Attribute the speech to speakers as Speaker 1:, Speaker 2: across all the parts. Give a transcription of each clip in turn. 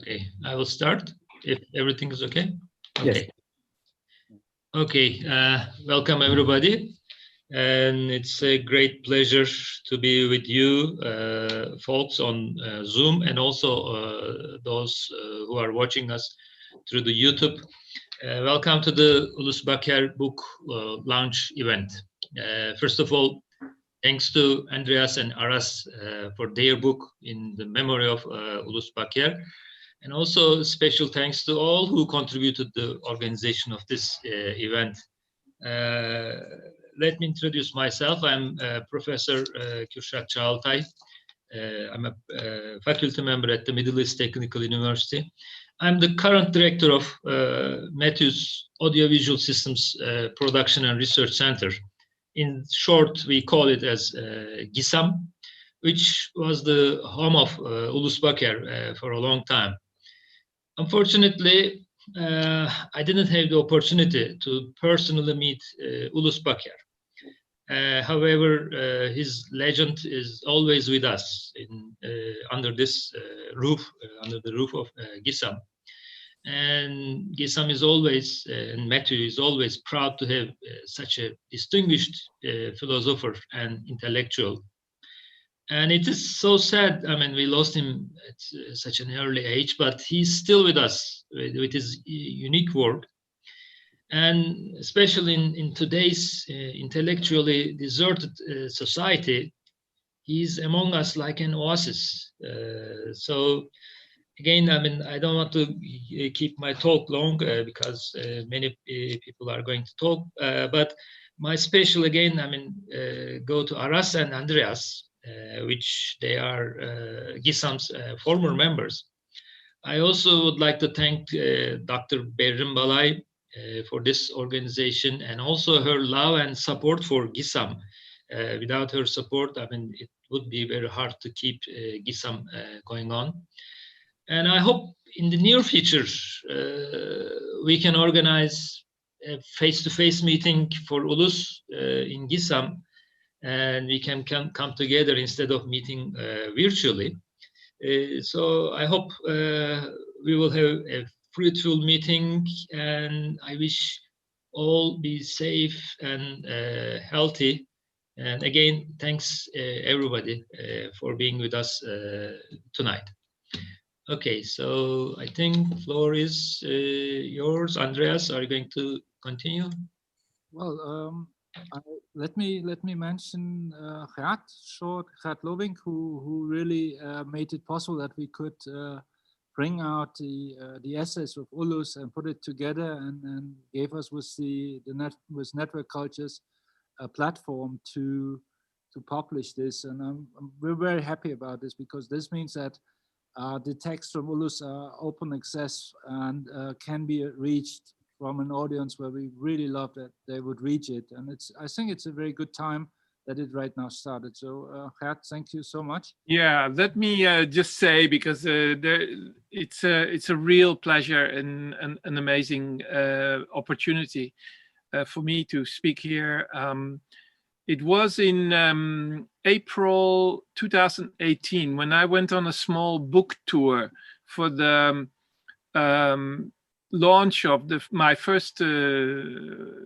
Speaker 1: Okay, I will start if everything is okay.
Speaker 2: Yes.
Speaker 1: Okay. Okay, welcome everybody. And it's a great pleasure to be with you folks on Zoom, and also those who are watching us through the YouTube. Welcome to the Ulus Baker book launch event. First of all, thanks to Andreas and Aras for their book in the memory of Ulus Baker. And also special thanks to all who contributed the organization of this event. Let me introduce myself. I'm Professor Kürşat Çağatay. I'm a faculty member at the Middle East Technical University. I'm the current director of Matthews Audiovisual Systems Production and Research Center. In short, we call it as GISAM, which was the home of Ulus Baker for a long time. Unfortunately, I didn't have the opportunity to personally meet Ulus Baker. However, his legend is always with us under this roof, under the roof of GISAM. And GISAM is always, and Matthew is always proud to have such a distinguished philosopher and intellectual. And it is so sad. I mean, we lost him at such an early age, but he's still with us with his unique work. And especially in today's intellectually deserted society, he's among us like an oasis. So again, I mean, I don't want to keep my talk long because many people are going to talk. But my special, again, I mean, go to Aras and Andreas, which they are GISAM's former members. I also would like to thank Dr. Berrin Balay for this organization, and also her love and support for GISAM. Without her support, I mean, it would be very hard to keep GISAM going on. And I hope in the near future, we can organize a face-to-face meeting for Ulus in GISAM, and we can come together instead of meeting virtually. So I hope we will have a fruitful meeting, and I wish all be safe and healthy. And again, thanks everybody for being with us tonight. Okay, so I think floor is yours. Andreas, are you going to continue?
Speaker 2: Well, let me mention Gert Lovink, who really made it possible that we could bring out the essays of Ulus and put it together, and gave us with with Network Cultures a platform to publish this. And we're very happy about this, because this means that the texts from Ulus are open access and can be reached from an audience where we really love that they would reach it. And I think it's a very good time that it right now started. So Gert, thank you so much.
Speaker 3: Yeah, let me just say, because it's a real pleasure and an amazing opportunity for me to speak here. It was in April 2018 when I went on a small book tour for the launch of my first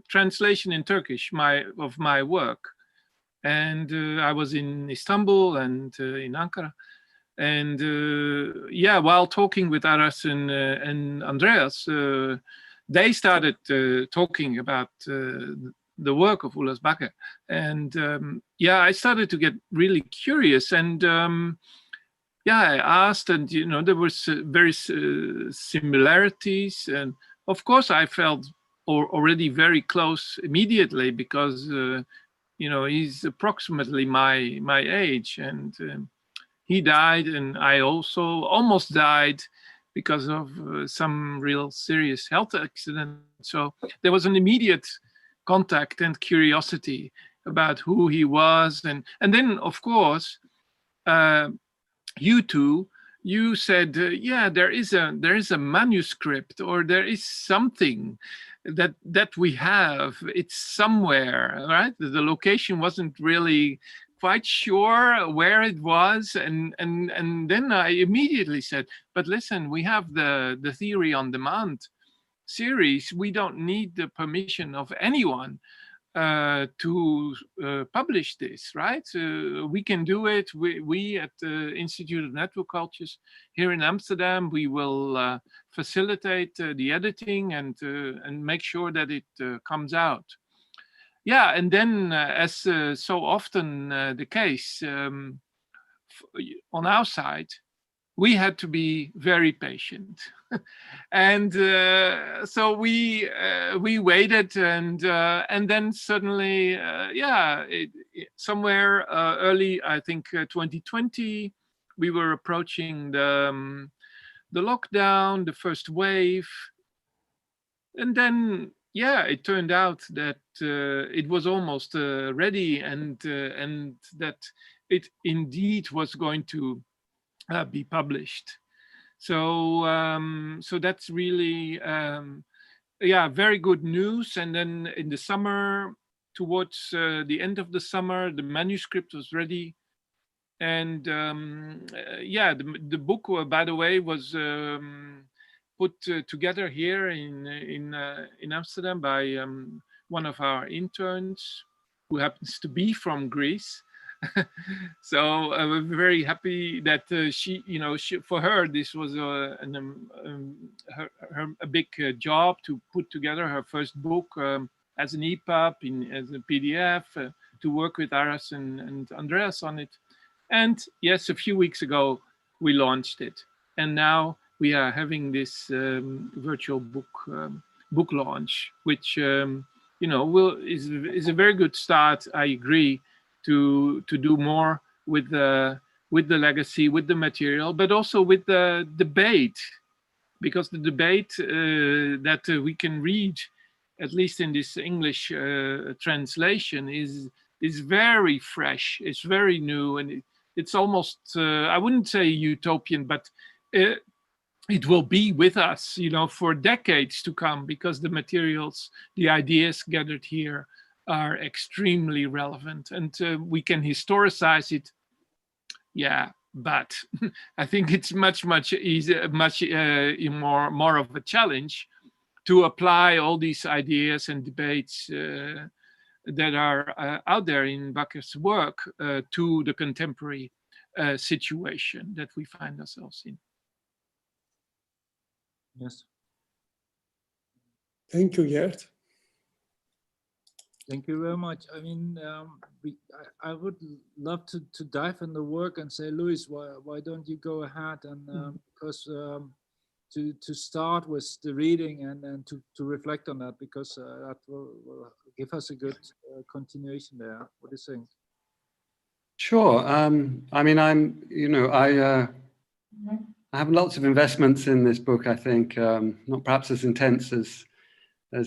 Speaker 3: translation in Turkish of my work. And I was in Istanbul and in Ankara. And yeah, while talking with Aras and Andreas, they started talking about the work of Ulus Baker. And yeah, I started to get really curious. And yeah, I asked, and there were various similarities. And of course, I felt already very close immediately, because he's approximately my age, and he died, and I also almost died because of some real serious health accident. So there was an immediate contact and curiosity about who he was, and then of course you said yeah, there is a manuscript, or there is something that we have. It's somewhere, right? The location wasn't really quite sure where it was. And then I immediately said, but listen, we have the theory on demand series. We don't need the permission of anyone to publish this, right? We can do it. We at the Institute of Network Cultures here in Amsterdam, we will facilitate the editing and make sure that it comes out. Yeah, and then as so often the case on our side, we had to be very patient. And so we waited, and then suddenly, somewhere early, I think 2020, we were approaching the lockdown, the first wave, and then it turned out that it was almost ready, and that it indeed was going to be published. So so that's really very good news. And then in the summer, towards the end of the summer, the manuscript was ready. And the book, by the way, was put together here in Amsterdam by one of our interns, who happens to be from Greece. So we're very happy that she, for her, this was a big job to put together her first book as an EPUB, as a PDF, to work with Aras and Andreas on it. And yes, a few weeks ago, we launched it. And now we are having this virtual book launch, which, is a very good start, I agree, to do more with the legacy, with the material, but also with the debate, because the debate that we can read, at least in this English translation, is very fresh. It's very new, and it's almost I wouldn't say utopian, but it will be with us, for decades to come, because the materials, the ideas gathered here are extremely relevant, and we can historicize it. Yeah, but I think it's much easier, more of a challenge to apply all these ideas and debates that are out there in Baker's work to the contemporary situation that we find ourselves in.
Speaker 2: Yes.
Speaker 4: Thank you, Gert.
Speaker 2: Thank you very much. I mean, I would love to dive in the work and say, Louis, why don't you go ahead? And because to start with the reading and to reflect on that, because that will give us a good continuation there. What do you think?
Speaker 5: Sure. I mean, I have lots of investments in this book. I think not perhaps as intense as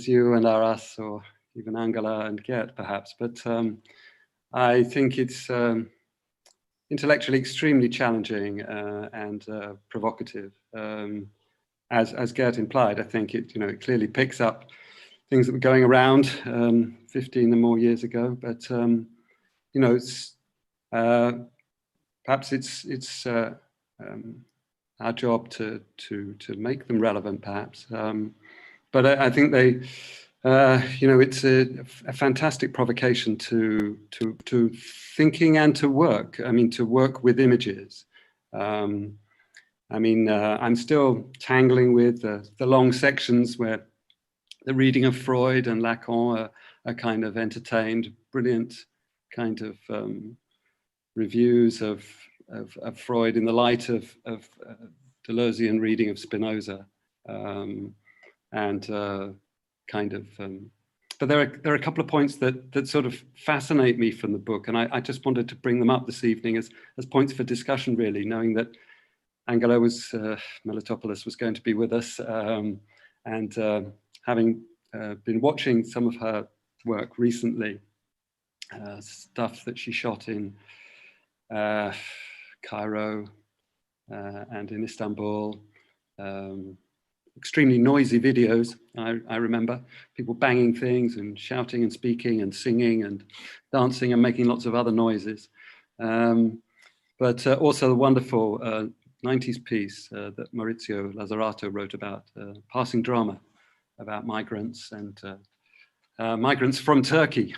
Speaker 5: you and Aras, or even Angela and Gert, perhaps, but I think it's intellectually extremely challenging and provocative. As Gert implied, I think it clearly picks up things that were going around 15 or more years ago, but it's perhaps it's our job to make them relevant, perhaps. But I think they, it's a fantastic provocation to thinking and to work. I mean, to work with images. I mean, I'm still tangling with the long sections where the reading of Freud and Lacan are kind of entertained, brilliant kind of reviews of Freud in the light of Deleuzean reading of Spinoza, but there are a couple of points that sort of fascinate me from the book, and I just wanted to bring them up this evening as points for discussion, really, knowing that Angela Melitopoulos was going to be with us, and having been watching some of her work recently, stuff that she shot in Cairo and in Istanbul, extremely noisy videos. I remember people banging things and shouting and speaking and singing and dancing and making lots of other noises. But also the wonderful 90s piece that Maurizio Lazzarato wrote about passing drama, about migrants and migrants from Turkey.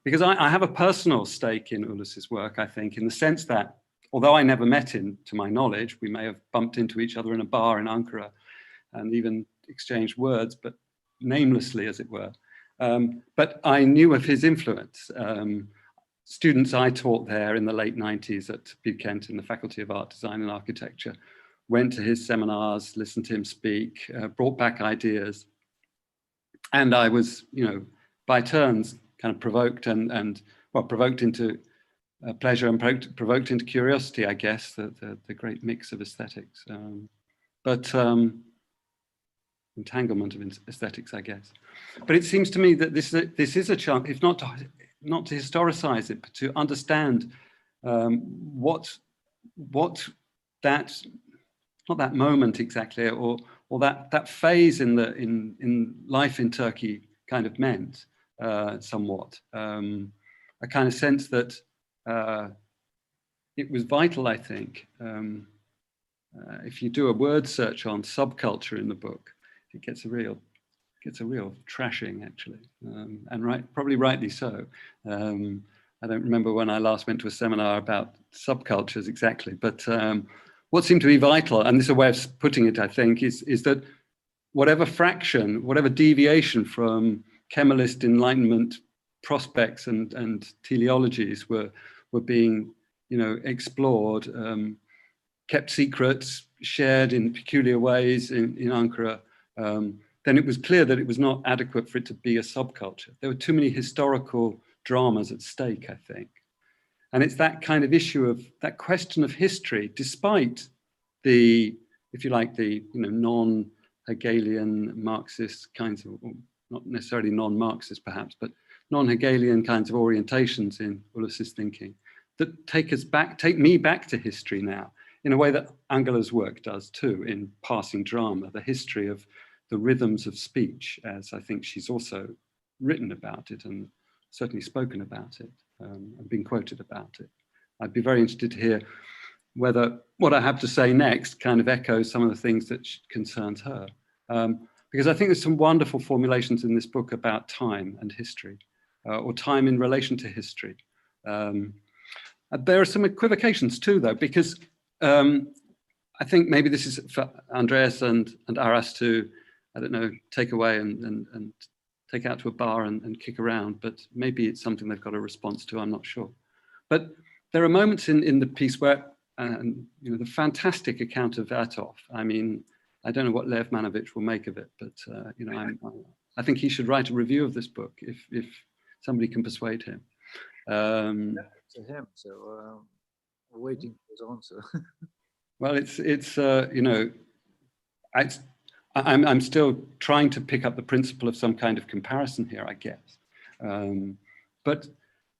Speaker 5: Because I have a personal stake in Ulus's work, I think, in the sense that, although I never met him, to my knowledge, we may have bumped into each other in a bar in Ankara and even exchanged words, but namelessly, as it were. But I knew of his influence. Students I taught there in the late 90s at Kent in the Faculty of Art, Design and Architecture went to his seminars, listened to him speak, brought back ideas. And I was, by turns kind of provoked and provoked into pleasure and provoked into curiosity, I guess, the great mix of aesthetics. Entanglement of aesthetics, I guess. But it seems to me that this is a chance, if not to historicize it, but to understand what that, not that moment exactly, or that phase in life in Turkey kind of meant somewhat. A kind of sense that it was vital, I think. If you do a word search on subculture in the book, it gets a real trashing, actually, and probably rightly so. I don't remember when I last went to a seminar about subcultures exactly, but what seemed to be vital, and this is a way of putting it, I think, is that whatever fraction, whatever deviation from Kemalist Enlightenment prospects and teleologies were being, explored, kept secrets, shared in peculiar ways in Ankara, then it was clear that it was not adequate for it to be a subculture. There were too many historical dramas at stake, I think. And it's that kind of issue of that question of history, despite the, if you like, the non-Hegelian Marxist kinds of, not necessarily non-Marxist perhaps, but non-Hegelian kinds of orientations in Ulus's thinking that take me back to history now, in a way that Angela's work does too, in Passing Drama, the history of the rhythms of speech, as I think she's also written about it and certainly spoken about it and been quoted about it. I'd be very interested to hear whether what I have to say next kind of echoes some of the things that concerns her. Because I think there's some wonderful formulations in this book about time and history, or time in relation to history. There are some equivocations too, though, because I think maybe this is for Andreas and Aras to, I don't know, take away and take out to a bar and kick around, but maybe it's something they've got a response to, I'm not sure. But there are moments in the piece where, the fantastic account of Atov, I mean, I don't know what Lev Manovich will make of it, but I think he should write a review of this book if somebody can persuade him.
Speaker 2: To him, so waiting for his answer.
Speaker 5: Well, I'm still trying to pick up the principle of some kind of comparison here, I guess. But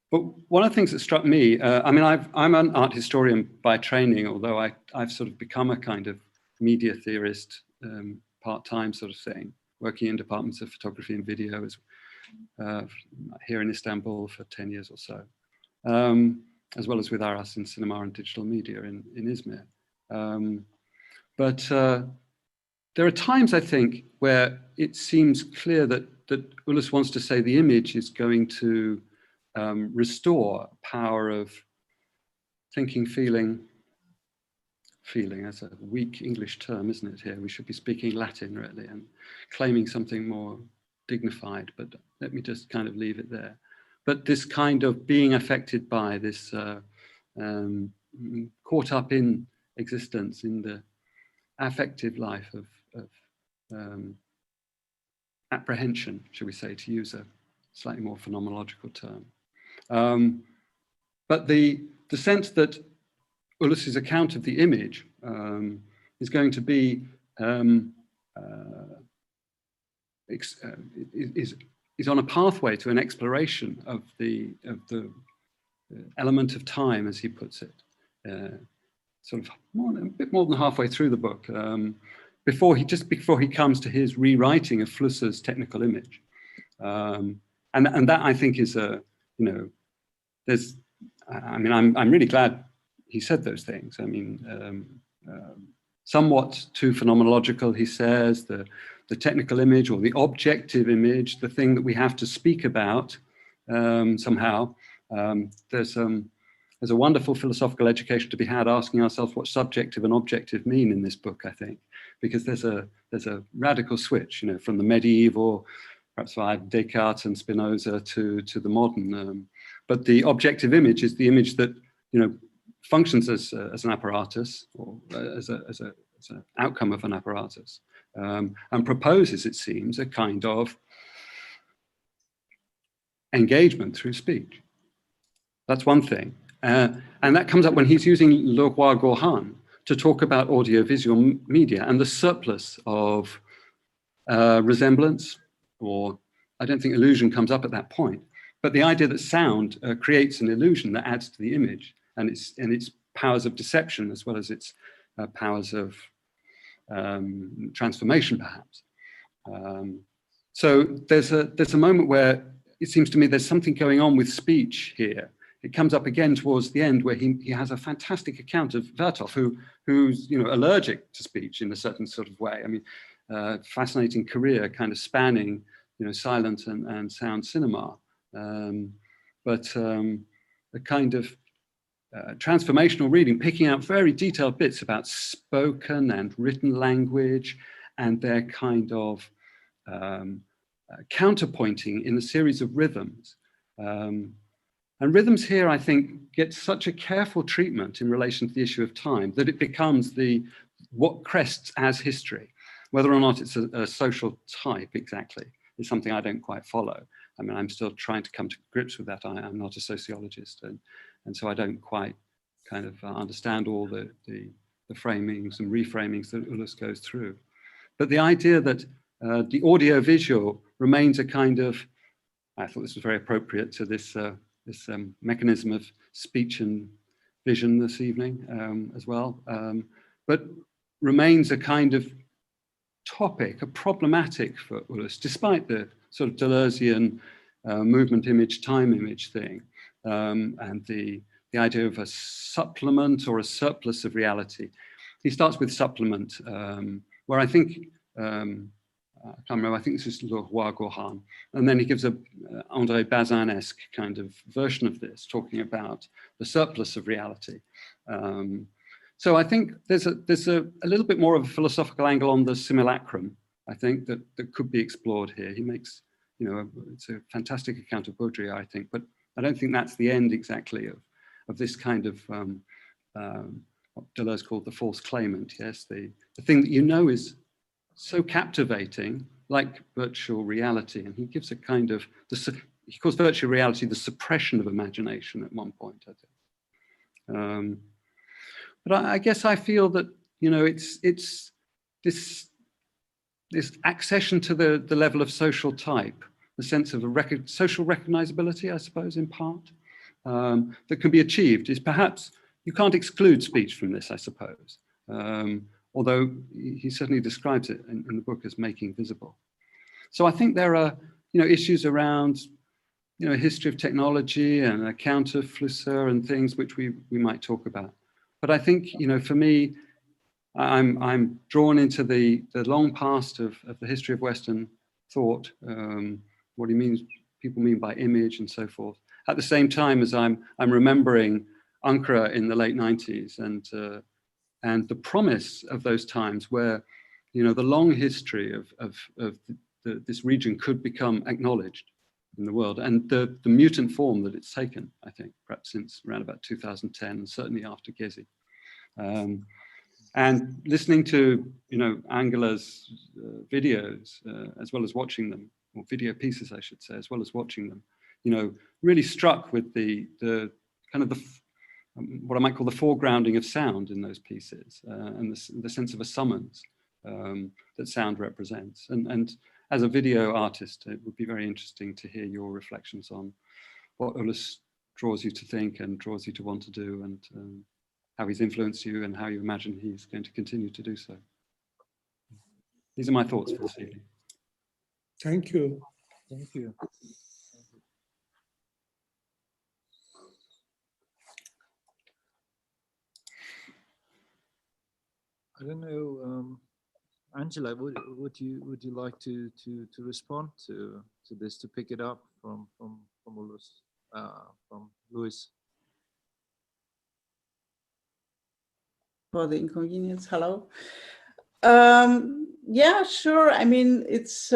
Speaker 5: one of the things that struck me, I'm an art historian by training, although I've sort of become a kind of media theorist, part-time sort of thing, working in departments of photography and video here in Istanbul for 10 years or so, as well as with Aras in cinema and digital media in Izmir. But there are times, I think, where it seems clear that Ulus wants to say the image is going to restore power of thinking, feeling as a weak English term, isn't it here? We should be speaking Latin, really, and claiming something more dignified, but let me just kind of leave it there. But this kind of being affected by this, caught up in existence in the affective life of apprehension, shall we say, to use a slightly more phenomenological term. But the sense that Ulus's account of the image is going to be is on a pathway to an exploration of the element of time, as he puts it, sort of a bit more than halfway through the book, before he comes to his rewriting of Flusser's technical image, and that I think is there's I mean, I'm really glad he said those things. I mean, somewhat too phenomenological, he says, the technical image or the objective image, the thing that we have to speak about somehow. There's a wonderful philosophical education to be had asking ourselves what subjective and objective mean in this book, I think, because there's a radical switch, you know, from the medieval, perhaps by Descartes and Spinoza to the modern. But the objective image is the image that, you know, functions as an apparatus or as an outcome of an apparatus, and proposes, it seems, a kind of engagement through speech. That's one thing. And that comes up when he's using Le Roi Gourhan to talk about audiovisual media and the surplus of resemblance, or I don't think illusion comes up at that point, but the idea that sound creates an illusion that adds to the image and its powers of deception as well as its powers of transformation, perhaps. So there's a moment where it seems to me there's something going on with speech here. It comes up again towards the end where he has a fantastic account of Vertov, who's, you know, allergic to speech in a certain sort of way. I mean, fascinating career, kind of spanning, you know, silent and sound cinema, but a kind of transformational reading, picking out very detailed bits about spoken and written language and their kind of counterpointing in a series of rhythms. And rhythms here, I think, get such a careful treatment in relation to the issue of time that it becomes what crests as history. Whether or not it's a social type exactly is something I don't quite follow. I mean, I'm still trying to come to grips with that. I'm not a sociologist, and so I don't quite kind of understand all the framings and reframings that Ulus goes through. But the idea that the audio-visual remains a kind of, I thought this was very appropriate to this mechanism of speech and vision this evening as well, but remains a kind of topic, a problematic for Ulus, despite the sort of Deleuzian movement image, time image thing, and the idea of a supplement or a surplus of reality. He starts with supplement, where I think, I can't remember, I think this is Le Roi Gourhan, and then he gives a André Bazin-esque kind of version of this, talking about the surplus of reality. So I think there's a little bit more of a philosophical angle on the simulacrum, I think, that could be explored here. He makes, you know, it's a fantastic account of Baudrillard, I think, but I don't think that's the end exactly of this kind of what Deleuze called the false claimant, yes, the thing that you know is so captivating, like virtual reality. And he gives a kind of, he calls virtual reality the suppression of imagination at one point, I think. But I guess I feel that, you know, it's this accession to the level of social type, the sense of social recognizability, I suppose, in part, that can be achieved is perhaps, you can't exclude speech from this, I suppose. Although he certainly describes it in the book as making visible. So I think there are, you know, issues around, you know, history of technology and account of Flusser and things which we might talk about. But I think, you know, for me, I'm drawn into the long past of the history of Western thought, what he means, people mean by image and so forth. At the same time as I'm remembering Ankara in the late 90s and the promise of those times where, you know, the long history of this region could become acknowledged in the world, and the mutant form that it's taken, I think, perhaps since around about 2010, and certainly after Gezi. And listening to, you know, Angela's videos, as well as watching them, or video pieces, I should say, as well as watching them, you know, really struck with the kind of what I might call the foregrounding of sound in those pieces, and the sense of a summons that sound represents. And as a video artist, it would be very interesting to hear your reflections on what Ulus draws you to think and draws you to want to do, and how he's influenced you and how you imagine he's going to continue to do so. These are my thoughts for this evening.
Speaker 4: Thank you.
Speaker 2: Thank you. I don't know, Angela, would you like to respond to this, to pick it up from Ulus, from Louis?
Speaker 6: For the inconvenience, hello. Yeah, sure. I mean, it's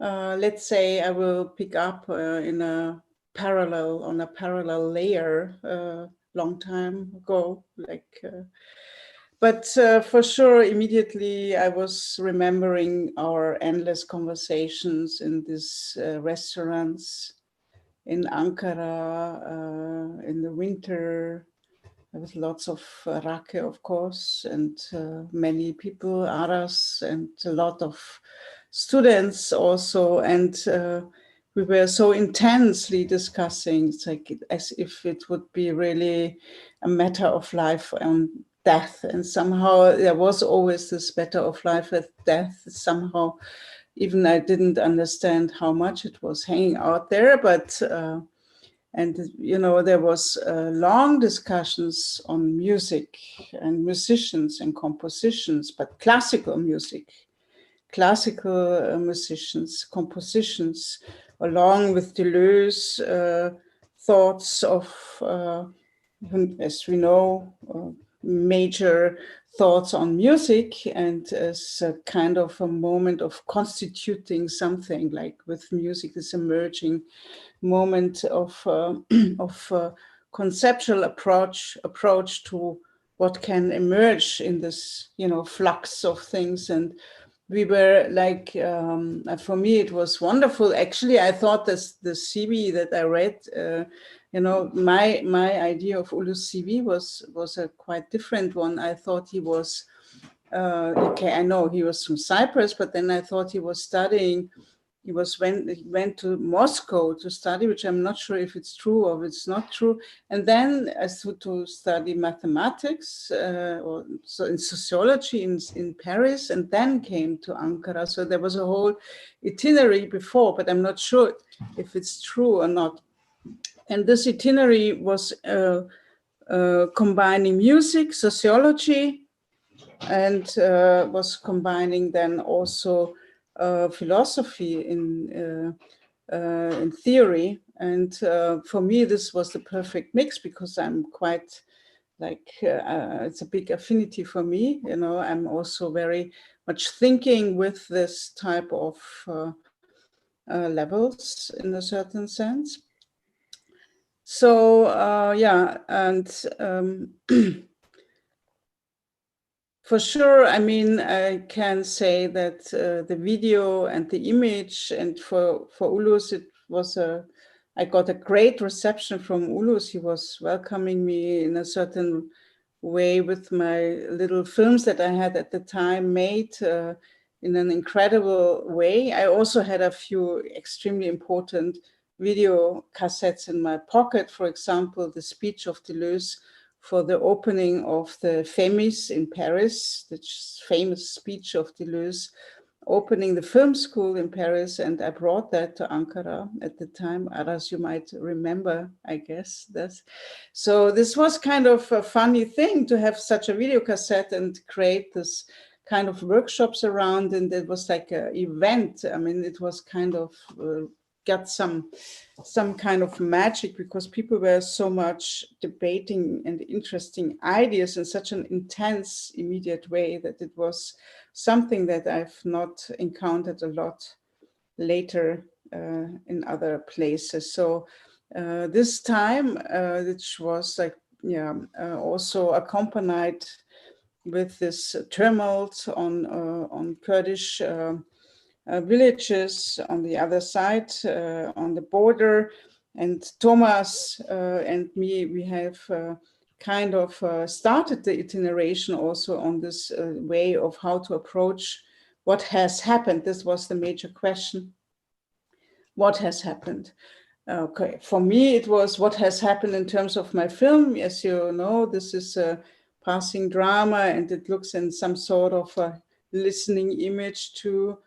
Speaker 6: let's say I will pick up on a parallel layer long time ago, like. But for sure, immediately I was remembering our endless conversations in these restaurants in Ankara in the winter. There was lots of rake, of course, and many people, Aras, and a lot of students also. And we were so intensely discussing, it's like as if it would be really a matter of life and death. And somehow there was always this matter of life and death. Somehow, even I didn't understand how much it was hanging out there, but and you know, there was long discussions on music and musicians and compositions, but classical music, classical musicians, compositions, along with Deleuze thoughts of, as we know, major thoughts on music, and as a kind of a moment of constituting something, like with music, this emerging moment of conceptual approach to what can emerge in this, you know, flux of things. And we were like, for me, it was wonderful. Actually, I thought this the CV that I read, you know, my idea of Ulus CV was a quite different one. I thought he was okay. I know he was from Cyprus, but then I thought he was studying. He went to Moscow to study, which I'm not sure if it's true or if it's not true. And then to study mathematics or so in sociology in Paris, and then came to Ankara. So there was a whole itinerary before, but I'm not sure if it's true or not. And this itinerary was combining music, sociology, and was combining then also philosophy in theory. And for me, this was the perfect mix, because I'm quite like, it's a big affinity for me. You know, I'm also very much thinking with this type of levels in a certain sense. So yeah, and for sure, I mean, I can say that the video and the image, and for Ulus, it was I got a great reception from Ulus. He was welcoming me in a certain way with my little films that I had at the time made in an incredible way. I also had a few extremely important video cassettes in my pocket. For example, the speech of Deleuze for the opening of the FEMIS in Paris, the famous speech of Deleuze opening the film school in Paris. And I brought that to Ankara at the time, as you might remember, I guess. So this was kind of a funny thing to have such a video cassette and create this kind of workshops around. And it was like an event. I mean, it was kind of got some kind of magic, because people were so much debating and interesting ideas in such an intense, immediate way, that it was something that I've not encountered a lot later in other places. So this time, which was like, yeah, also accompanied with this tumult on Kurdish villages on the other side, on the border. And Thomas and me, we have kind of started the iteration also on this way of how to approach what has happened. This was the major question. What has happened? Okay, for me, it was what has happened in terms of my film. As you know, this is a passing drama, and it looks in some sort of a listening image to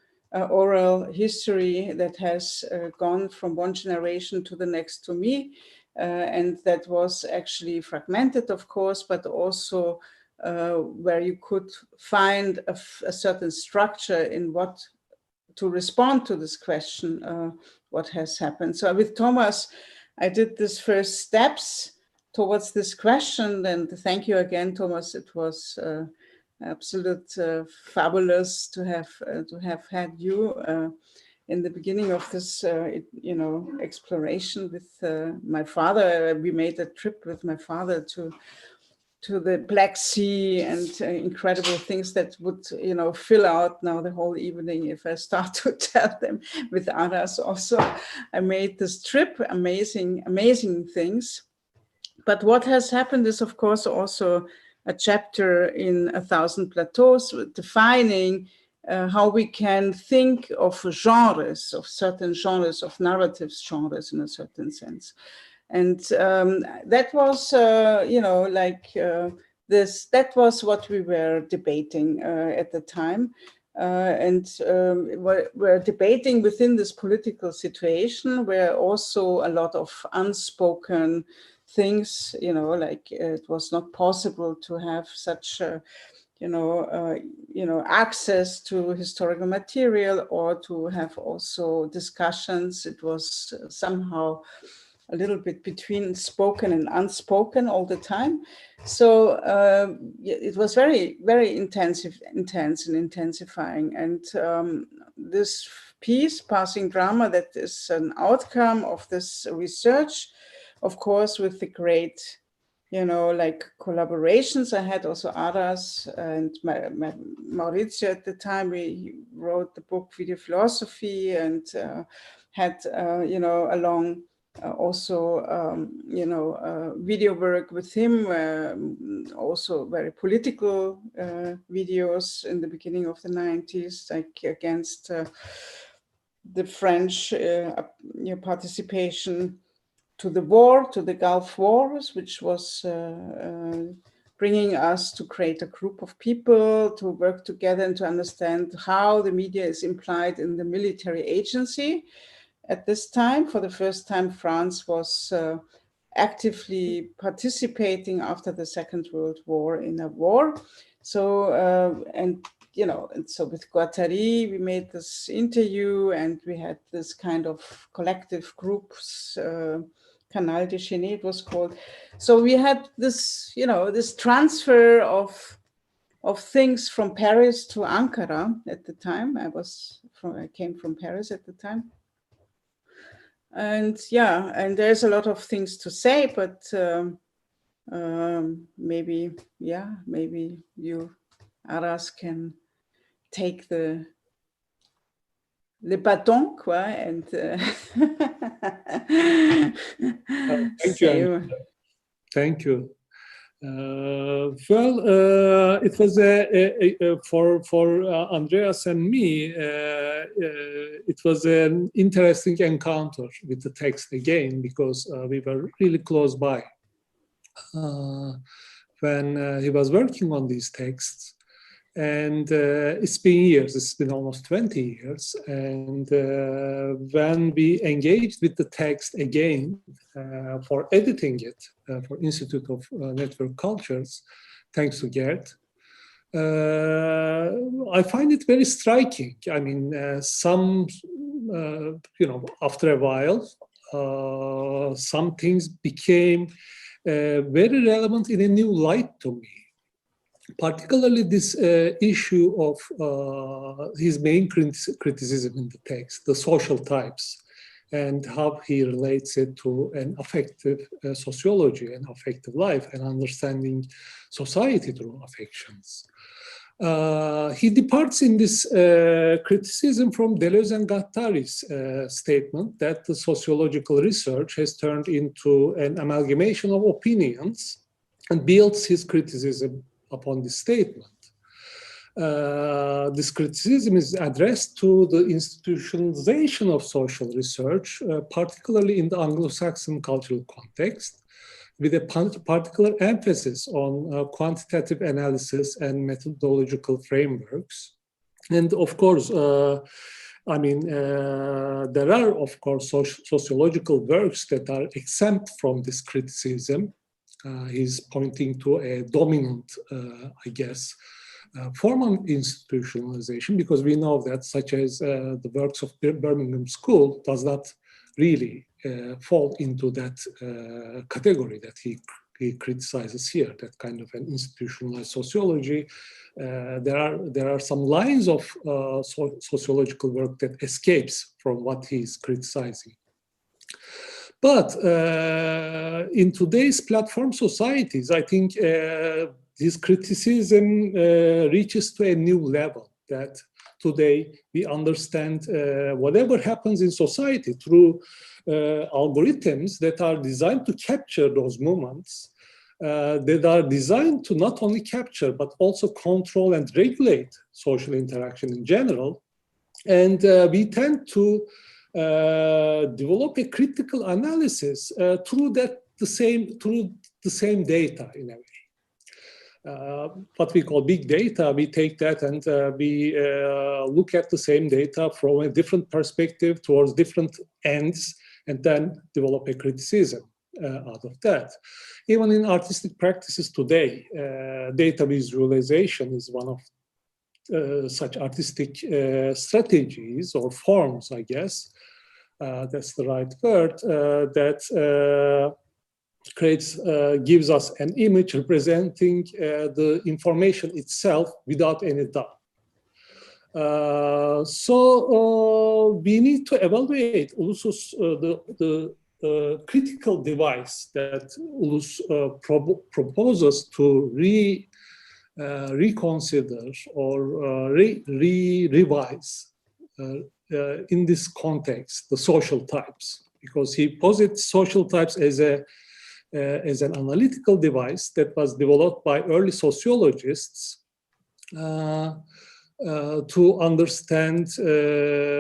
Speaker 6: oral history that has gone from one generation to the next to me. And that was actually fragmented, of course, but also where you could find a certain structure in what to respond to this question, what has happened. So with Thomas, I did these first steps towards this question, and thank you again, Thomas. It was absolute fabulous to have had you in the beginning of this, exploration with my father. We made a trip with my father to the Black Sea, and incredible things that would, fill out now the whole evening if I start to tell them with others. Also, I made this trip, amazing things. But what has happened is, of course, also a chapter in 1,000 Plateaus defining how we can think of genres, of certain genres, of narratives genres in a certain sense. And that was, that was what we were debating at the time. And we're debating within this political situation where also a lot of unspoken things, it was not possible to have such access to historical material or to have also discussions. It was somehow a little bit between spoken and unspoken all the time. So it was very, very intense and intensifying. And this piece, Passing Drama, that is an outcome of this research, of course, with the great, collaborations. I had also others, and Maurizio at the time, we wrote the book Video Philosophy, and had, along also, video work with him, also very political videos in the beginning of the 90s, like against the French participation to the war, to the Gulf Wars, which was bringing us to create a group of people to work together and to understand how the media is implied in the military agency. At this time, for the first time, France was actively participating after the Second World War in a war. So, and so with Guattari, we made this interview, and we had this kind of collective groups, Canal Déchaîné it was called. So we had this, this transfer of things from Paris to Ankara at the time. I came from Paris at the time. And yeah, and there's a lot of things to say, but maybe you, Aras, can take the baton, and
Speaker 4: thank you. Thank you. It was for Andreas and me, it was an interesting encounter with the text again, because we were really close by when he was working on these texts. And it's been years, it's been almost 20 years. And when we engaged with the text again for editing it for Institute of Network Cultures, thanks to Gert, I find it very striking. I mean, after a while, some things became very relevant in a new light to me. Particularly this issue of his main criticism in the text, the social types, and how he relates it to an affective sociology and affective life, and understanding society through affections. He departs in this criticism from Deleuze and Guattari's statement that the sociological research has turned into an amalgamation of opinions, and builds his criticism upon this statement. This criticism is addressed to the institutionalization of social research, particularly in the Anglo-Saxon cultural context, with a particular emphasis on quantitative analysis and methodological frameworks. And of course, there are, of course, sociological works that are exempt from this criticism, He's pointing to a dominant, I guess, form of institutionalization, because we know that, such as the works of Birmingham School, does not really fall into that category that he criticizes here, that kind of an institutionalized sociology. There are some lines of sociological work that escapes from what he's criticizing. But in today's platform societies, I think this criticism reaches to a new level, that today we understand whatever happens in society through algorithms that are designed to capture those moments, that are designed to not only capture, but also control and regulate social interaction in general. And we tend to develop a critical analysis through the same data, in a way. What we call big data, we take that and we look at the same data from a different perspective towards different ends, and then develop a criticism out of that. Even in artistic practices today, data visualization is one of such artistic strategies or forms, I guess. That's the right word, that gives us an image representing the information itself without any doubt. So we need to evaluate also the critical device that Ulus proposes to reconsider or revise in this context, the social types, because he posits social types as an analytical device that was developed by early sociologists to understand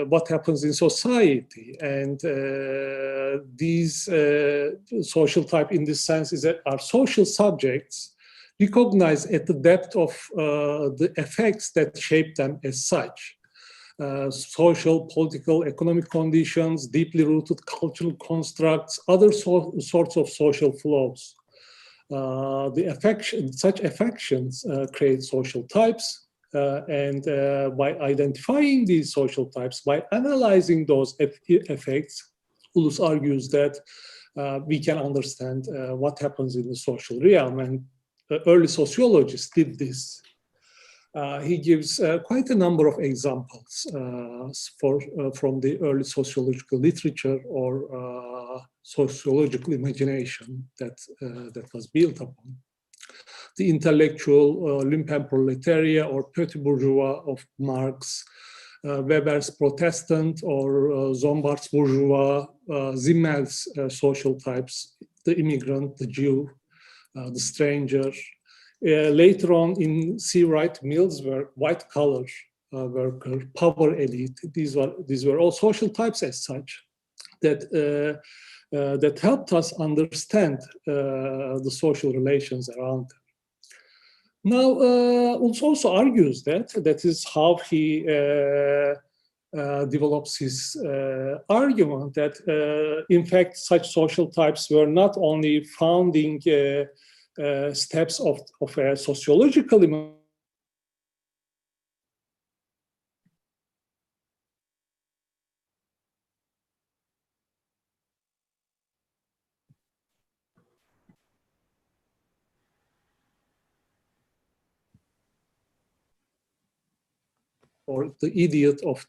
Speaker 4: what happens in society. And these social type, in this sense, are social subjects recognized at the depth of the effects that shape them as such. Social, political, economic conditions, deeply rooted cultural constructs, other sorts of social flows. Such affections create social types, and by identifying these social types, by analyzing those effects, Ulus argues that we can understand what happens in the social realm, and early sociologists did this. He gives quite a number of examples from the early sociological literature or sociological imagination that was built upon. The intellectual lumpenproletariat or petit bourgeois of Marx, Weber's Protestant or Zombard's bourgeois, Zimmel's social types, the immigrant, the Jew, the stranger. Later on in C. Wright Mill's work, white-collar worker, power elite, these were all social types as such that helped us understand the social relations around them. Now, Ulus also argues that is how he develops his argument, that in fact such social types were not only founding steps of a sociological or the idiot of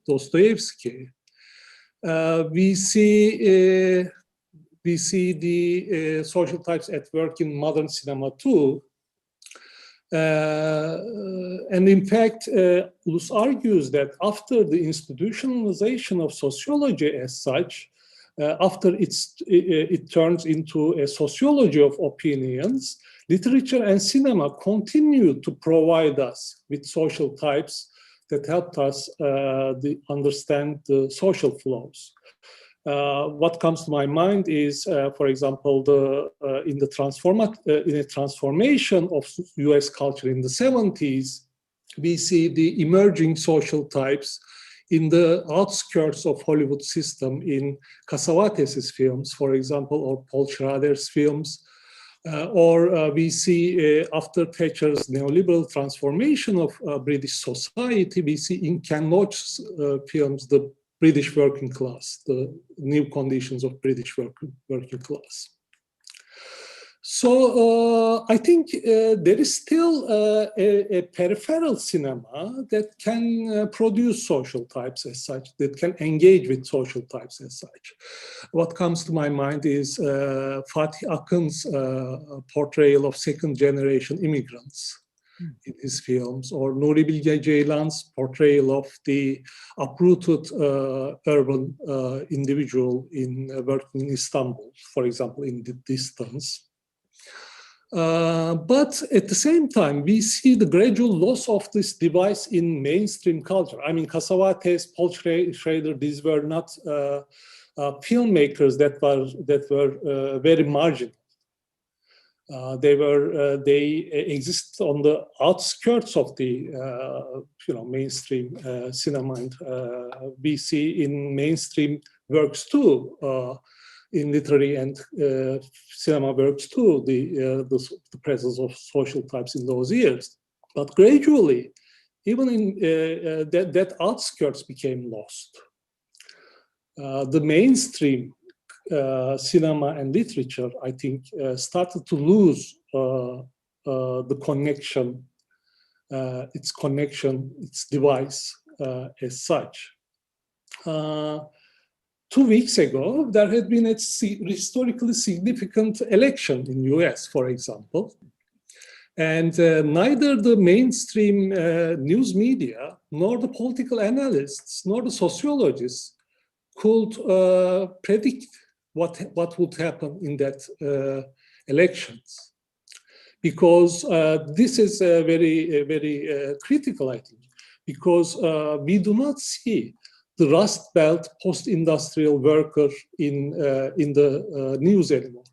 Speaker 4: Dostoevsky. We see the social types at work in modern cinema too. And in fact, Ulus argues that after the institutionalization of sociology as such, after it turns into a sociology of opinions, literature and cinema continue to provide us with social types that helped us understand the social flows. What comes to my mind is, for example, in a transformation of US culture in the 70s, we see the emerging social types in the outskirts of Hollywood system in Cassavetes' films, for example, or Paul Schrader's films, or we see after Thatcher's neoliberal transformation of British society, we see in Ken Loach's films the British working class, the new conditions of British working class. So I think there is still a peripheral cinema that can produce social types as such, that can engage with social types as such. What comes to my mind is Fatih Akın's portrayal of second-generation immigrants in his films, or Nuri Bilge Ceylan's portrayal of the uprooted urban individual working in Istanbul, for example, in The Distance. But at the same time, we see the gradual loss of this device in mainstream culture. I mean, Cassavetes, Paul Schrader, these were not filmmakers that were very marginal. They exist on the outskirts of the mainstream cinema, and we see in mainstream works too. In literary and cinema works too, the presence of social types in those years. But gradually, even in that outskirts became lost. The mainstream cinema and literature, I think, started to lose the connection, its device as such. 2 weeks ago, there had been a historically significant election in US, for example. And neither the mainstream news media, nor the political analysts, nor the sociologists could predict what would happen in that elections. Because this is very critical, I think, because we do not see the Rust Belt post-industrial worker in the news anymore.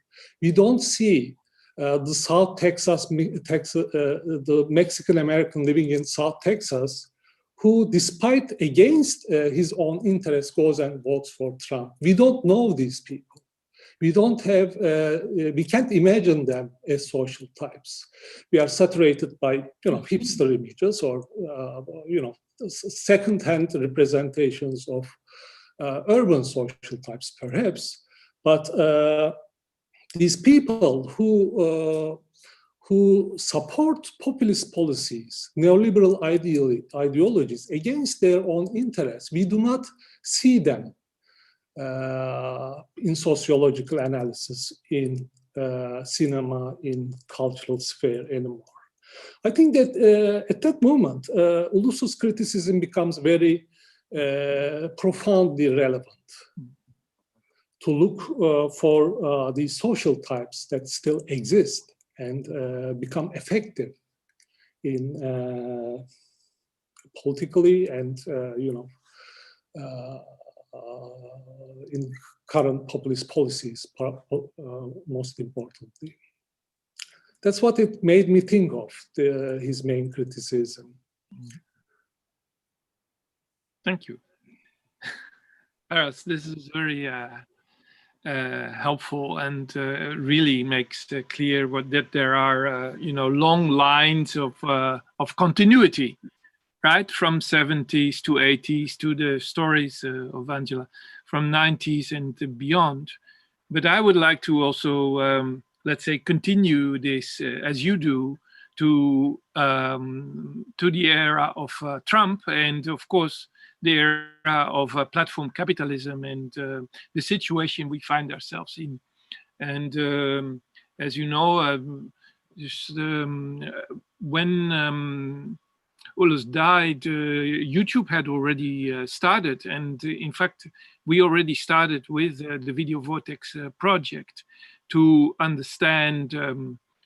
Speaker 4: We don't see the South Texas, the Mexican American living in South Texas, who, despite against his own interests, goes and votes for Trump. We don't know these people. We don't have, we can't imagine them as social types. We are saturated by, hipster images or, second-hand representations of urban social types, perhaps. But these people who support populist policies, neoliberal ideologies against their own interests, we do not see them in sociological analysis, in cinema, in cultural sphere anymore. I think that at that moment, Ulus's criticism becomes very profoundly relevant to look for these social types that still exist and become effective in politically and, in current populist policies, most importantly. That's what it made me think of, his main criticism.
Speaker 3: Thank you. Aras, this is very helpful and really makes clear that there are, long lines of continuity, right? From 70s to 80s to the stories of Angela, from 90s and beyond. But I would like to also, let's say, continue this as you do to the era of Trump, and of course the era of platform capitalism and the situation we find ourselves in. And as you know, when Ulus died, YouTube had already started, and in fact we already started with the Video Vortex project to understand,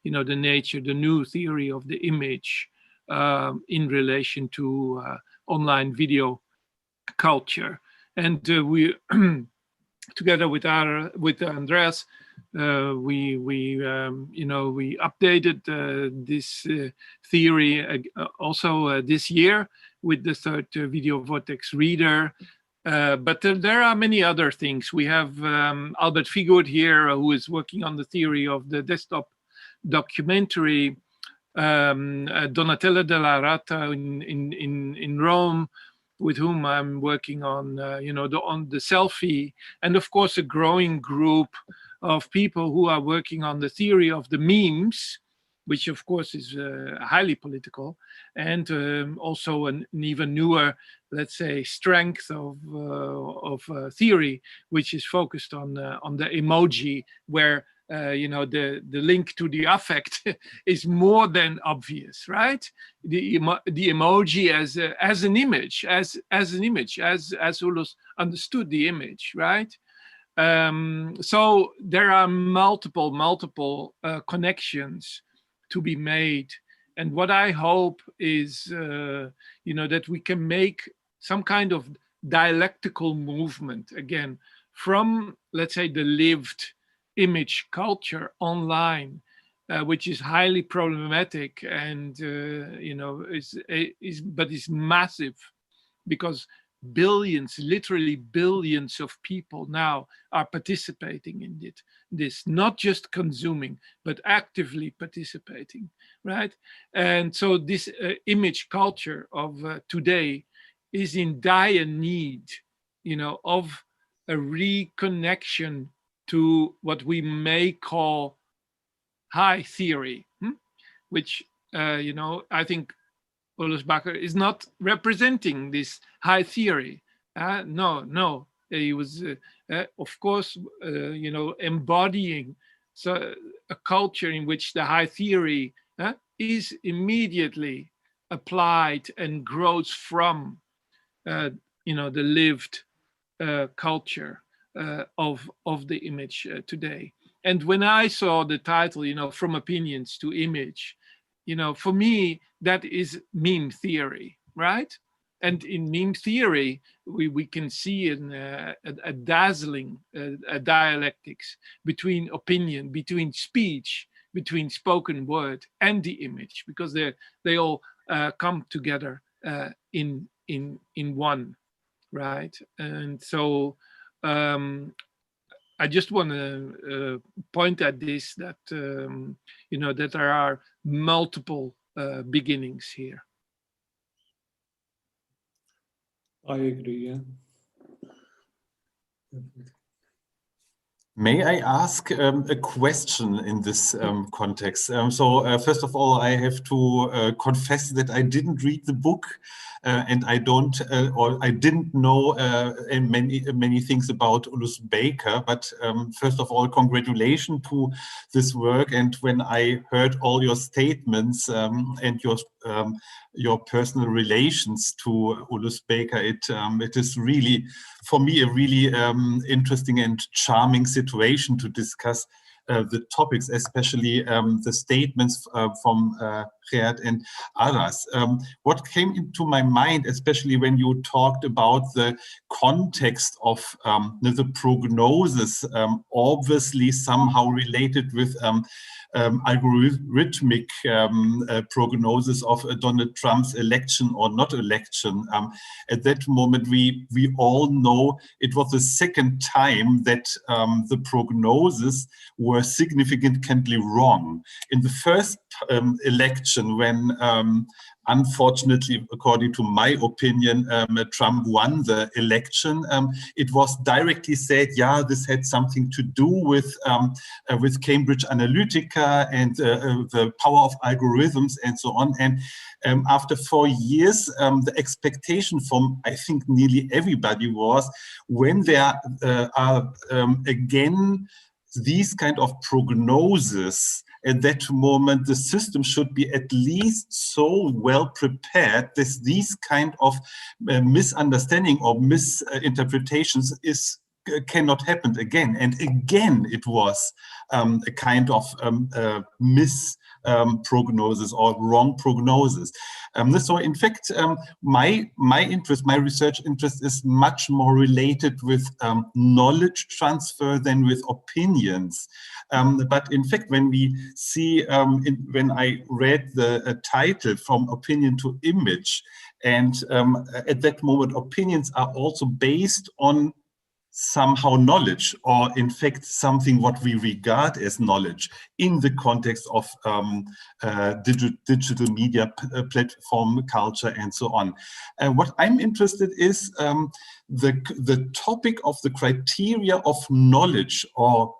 Speaker 3: the nature, the new theory of the image in relation to online video culture. And we, together with Andreas, we updated this theory also this year with the third video vortex reader. But there are many other things. We have Albert Figurt here, who is working on the theory of the desktop documentary. Donatella Della Rata in Rome, with whom I'm working on, on the selfie, and of course a growing group of people who are working on the theory of the memes, which of course is highly political, and also an even newer, let's say, strength of theory, which is focused on the emoji, where the link to the affect is more than obvious, right? The emoji as an image, as Ulus understood the image, right? So there are multiple connections to be made, and what I hope is that we can make some kind of dialectical movement again from, let's say, the lived image culture online, which is highly problematic and but is massive, because billions, literally billions of people now are participating in this, not just consuming, but actively participating, right? And so this image culture of today is in dire need, of a reconnection to what we may call high theory, which, I think Ulus Baker is not representing this high theory. No, he was, of course, embodying a culture in which the high theory is immediately applied and grows from, the lived culture of the image today. And when I saw the title, From Opinions to Image, for me, that is meme theory, right? And in meme theory, we can see a dazzling dialectics between opinion, between speech, between spoken word and the image, because they all come together in one, right? And so I just want to point at this, that that there are multiple beginnings here.
Speaker 4: I agree. Yeah.
Speaker 7: May I ask a question in this context? So first of all, I have to confess that I didn't read the book, and I don't, or I didn't know many things about Ulus Baker. But first of all, congratulations to this work. And when I heard all your statements and your personal relations to Ulus Baker, it is really, for me, a really interesting and charming situation to discuss the topics, especially the statements from Geert and others. What came into my mind, especially when you talked about the context of the prognosis, obviously somehow related with algorithmic prognosis of Donald Trump's election or not election. At that moment, we all know it was the second time that the prognosis were significantly wrong. In the first election, when unfortunately, according to my opinion, Trump won the election, it was directly said, yeah, this had something to do with Cambridge Analytica and the power of algorithms and so on. And after 4 years, the expectation from, I think, nearly everybody was, when there are again these kind of prognosis, at that moment, the system should be at least so well prepared that these kind of misunderstanding or misinterpretations cannot happen again. And again, it was a kind of prognosis or wrong prognosis. So in fact, my research interest is much more related with knowledge transfer than with opinions. But in fact, when we see, when I read the title From Opinion to Image, and at that moment, opinions are also based on somehow knowledge, or in fact something what we regard as knowledge in the context of digital media platform culture and so on. What I'm interested is the topic of the criteria of knowledge, or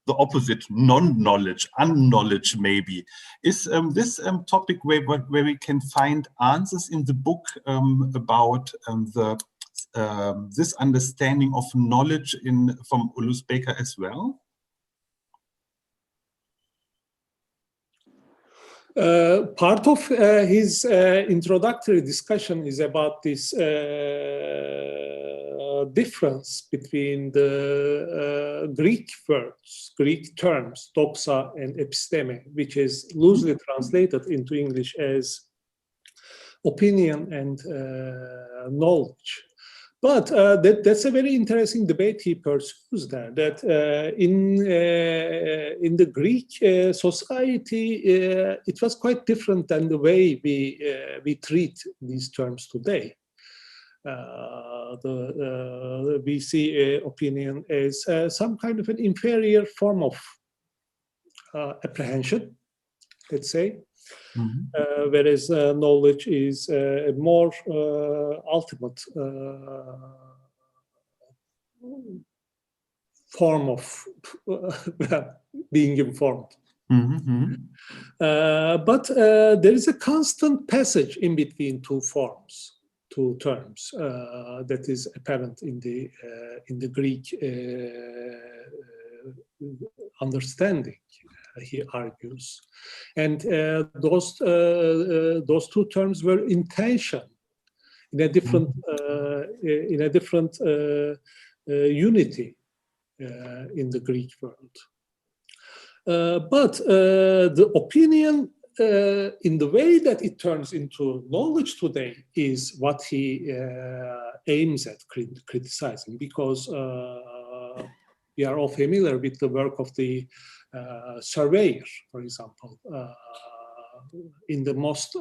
Speaker 7: the opposite, non-knowledge, unknowledge maybe. Is this topic where we can find answers in the book about this understanding of knowledge from Ulus Baker as well?
Speaker 4: Part of his introductory discussion is about this difference between the Greek words, Greek terms, doxa and episteme, which is loosely translated into English as opinion and knowledge. But that's a very interesting debate he pursues there, that in the Greek society, it was quite different than the way we treat these terms today. We see opinion as some kind of an inferior form of apprehension, let's say. Mm-hmm. Whereas knowledge is a more ultimate form of being informed. Mm-hmm. But there is a constant passage in between two terms that is apparent in the Greek understanding, he argues, and those two terms were in tension in a different unity in the Greek world. But the opinion in the way that it turns into knowledge today is what he aims at criticizing, because we are all familiar with the work of the surveyor, for example, in the most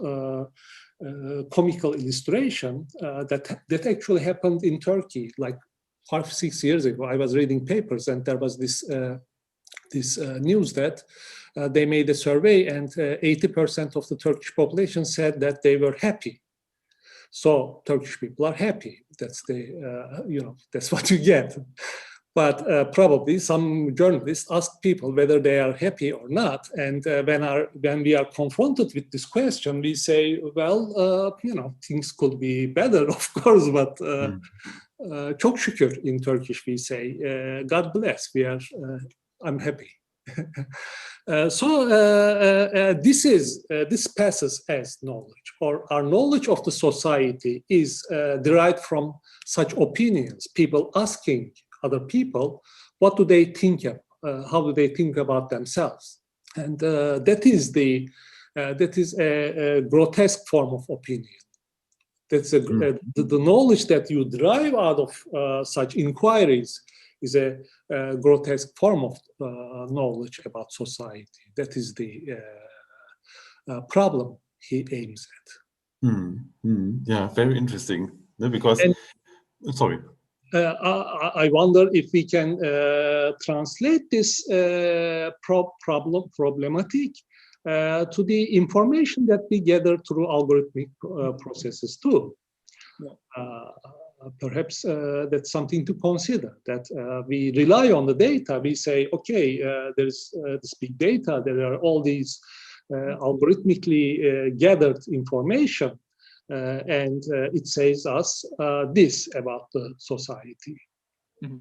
Speaker 4: comical illustration that actually happened in Turkey, like 5-6 years ago. I was reading papers, and there was this news that they made a survey, and 80% of the Turkish population said that they were happy. So Turkish people are happy. That's that's what you get. But probably some journalists ask people whether they are happy or not. And when we are confronted with this question, we say, well, things could be better, of course, but çok şükür in Turkish we say, God bless, I'm happy. So this passes as knowledge, or our knowledge of the society is derived from such opinions, people asking other people, what do they think of? How do they think about themselves? And that is a grotesque form of opinion. That's the knowledge that you derive out of such inquiries is a grotesque form of knowledge about society. That is the problem he aims at.
Speaker 7: Yeah, very interesting. Because, sorry.
Speaker 4: I wonder if we can translate this problematic to the information that we gather through algorithmic processes too. Perhaps that's something to consider, that we rely on the data. We say, okay, there's this big data, there are all these algorithmically gathered information, and it says us this about the society.
Speaker 3: Mm-hmm.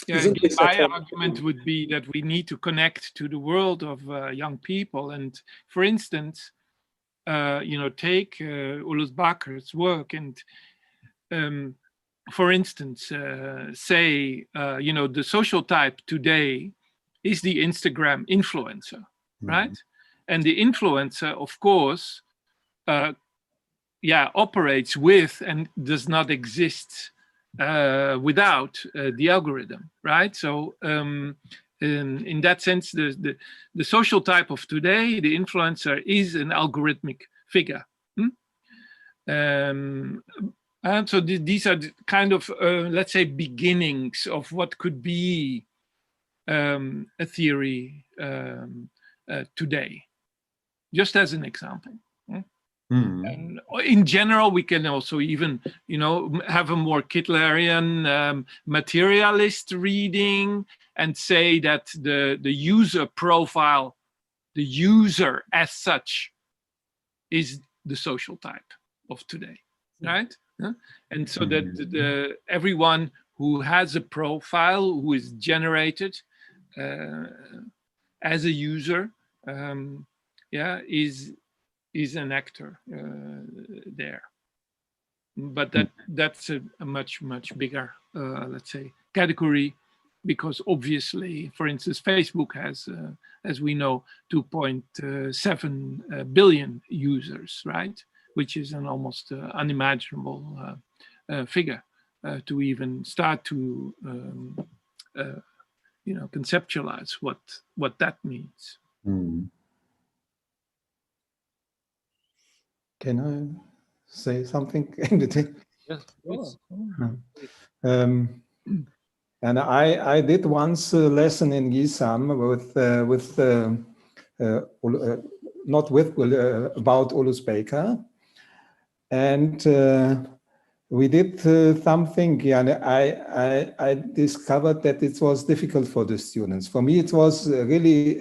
Speaker 3: Yeah, my argument would be that we need to connect to the world of young people. And for instance, take Ulus Baker's work and, for instance, say, the social type today is the Instagram influencer, right? And the influencer, of course, operates with and does not exist without the algorithm, right? So in that sense, the social type of today, the influencer, is an algorithmic figure. And so these are the kind of, let's say, beginnings of what could be a theory today, just as an example. And in general, we can also even, have a more Kitlerian materialist reading and say that the user profile, the user as such, is the social type of today, right? And so that everyone who has a profile, who is generated as a user, is an actor there. But that's a much bigger, let's say, category, because obviously, for instance, Facebook has, as we know, 2.7 billion users, right? Which is an almost unimaginable figure to even start to, conceptualize what that means.
Speaker 8: Can I say something?
Speaker 2: Yes, please.
Speaker 8: And I did once a lesson in GISAM about Ulus Baker, and we did something. And I discovered that it was difficult for the students. For me, it was really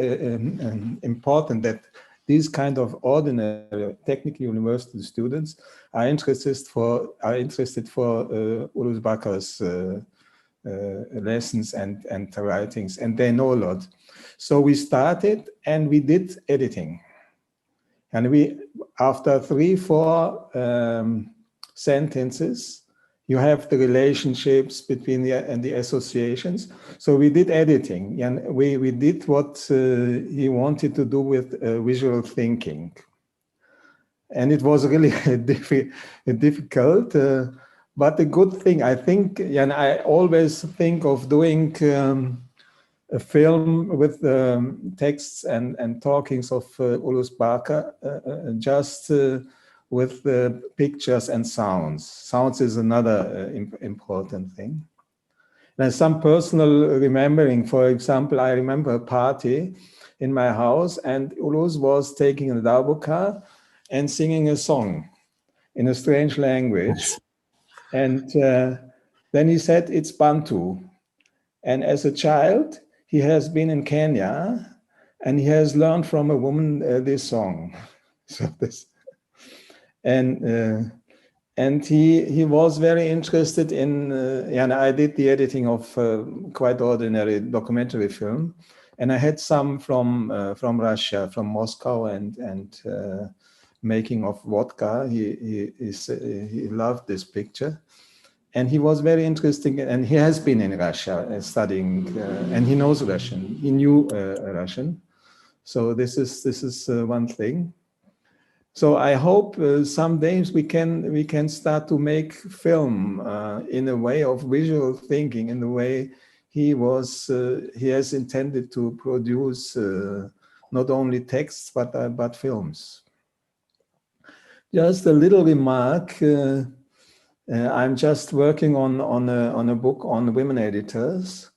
Speaker 8: important that these kind of ordinary technical university students are interested for Ulus Baker's lessons and writings, and they know a lot. So we started and we did editing, and we, after 3-4 sentences, you have the relationships between the associations. So we did editing, and we did what he wanted to do with visual thinking. And it was really difficult, but a good thing, I think. And I always think of doing a film with texts and talkings of Ulus Baker, just with the pictures and sounds. Sounds is another important thing. And some personal remembering, for example, I remember a party in my house, and Ulus was taking a darbuka and singing a song in a strange language. And then he said, it's Bantu. And as a child, he has been in Kenya, and he has learned from a woman this song. So this. And he was very interested in, and I did the editing of quite ordinary documentary film, and I had some from Russia, from Moscow, and making of vodka. He loved this picture, and he was very interesting. And he has been in Russia studying, and he knows Russian. He knew Russian, so this is one thing. So I hope some days we can start to make film in a way of visual thinking, in the way he has intended to produce not only texts but films. Just a little remark. I'm just working on a book on women editors.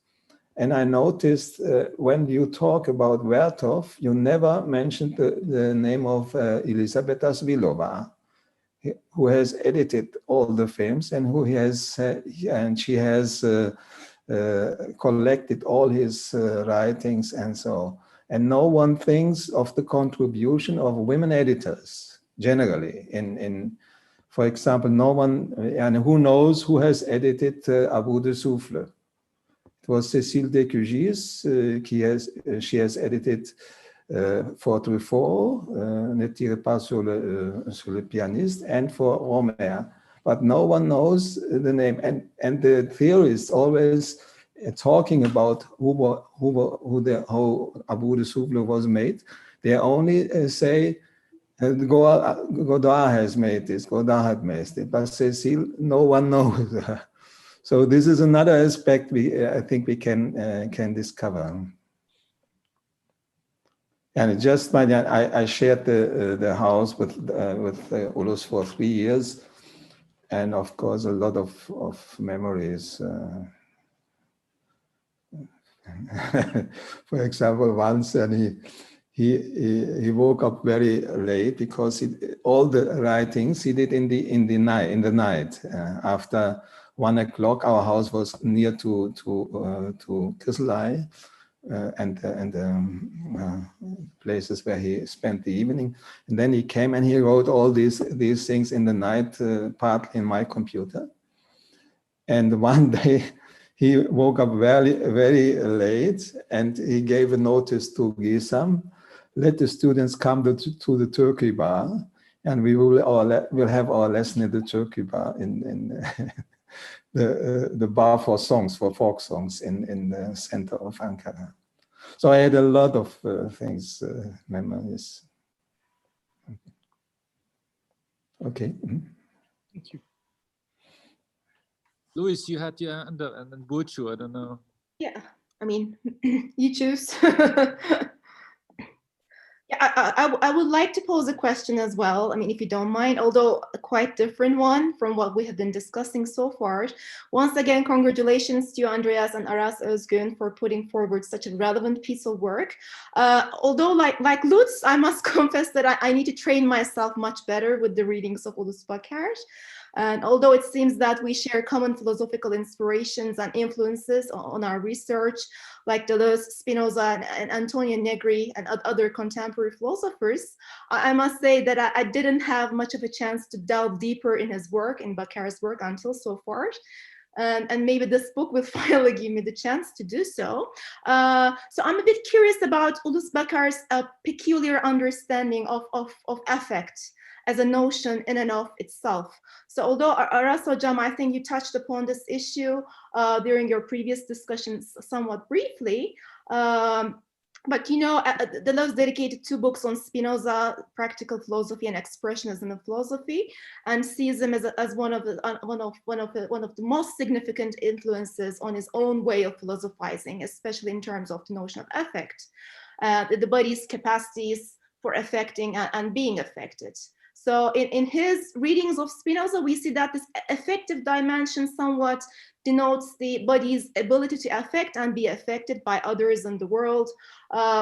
Speaker 8: And I noticed when you talk about Vertov, you never mentioned the name of Elisabeta Svilova, who has edited all the films and she has collected all his writings and so. And no one thinks of the contribution of women editors generally. For example, no one, and who knows who has edited Abu de Souffle. It was Cécile Descugis, she has edited for Truffaut, Ne tire pas sur le pianiste, and for Romer. But no one knows the name. And the theorists always talking about how Abu de Souffle was made. They only say, Godard has made this, Godard had made it, but Cécile, no one knows. So this is another aspect I think we can discover. And just by that, I shared the house with Ulus for 3 years, and of course a lot of memories. For example, once, and he woke up very late because all the writings he did in the night. After 1 o'clock, our house was near to Kisselei, and places where he spent the evening. And then he came and he wrote all these things in the night, partly in my computer. And one day he woke up very, very late, and he gave a notice to Gisam: let the students come to the turkey bar, and we will have our lesson in the turkey bar, in the bar for songs, for folk songs in the center of Ankara. So I had a lot of things, memories. Okay.
Speaker 2: Thank you. Louis, you had your hand up, and then Burcu, I don't know.
Speaker 9: Yeah, I mean, you choose. Yeah, I would like to pose a question as well. I mean, if you don't mind, although a quite different one from what we have been discussing so far. Once again, congratulations to you, Andreas and Aras Özgün, for putting forward such a relevant piece of work. Although, like Lutz, I must confess that I need to train myself much better with the readings of Ulus Baker. And although it seems that we share common philosophical inspirations and influences on our research, like Deleuze, Spinoza, and Antonio Negri, and other contemporary philosophers, I must say that I didn't have much of a chance to delve deeper in his work, in Baker's work, until so far. And maybe this book will finally give me the chance to do so. So I'm a bit curious about Ulus Baker's peculiar understanding of affect as a notion in and of itself. So although Aras Hocam, I think you touched upon this issue during your previous discussions somewhat briefly, but you know, Deleuze dedicated 2 books on Spinoza, Practical Philosophy and Expressionism in Philosophy, and sees him as one of the most significant influences on his own way of philosophizing, especially in terms of the notion of affect, the body's capacities for affecting and being affected. So in his readings of Spinoza, we see that this affective dimension somewhat denotes the body's ability to affect and be affected by others in the world,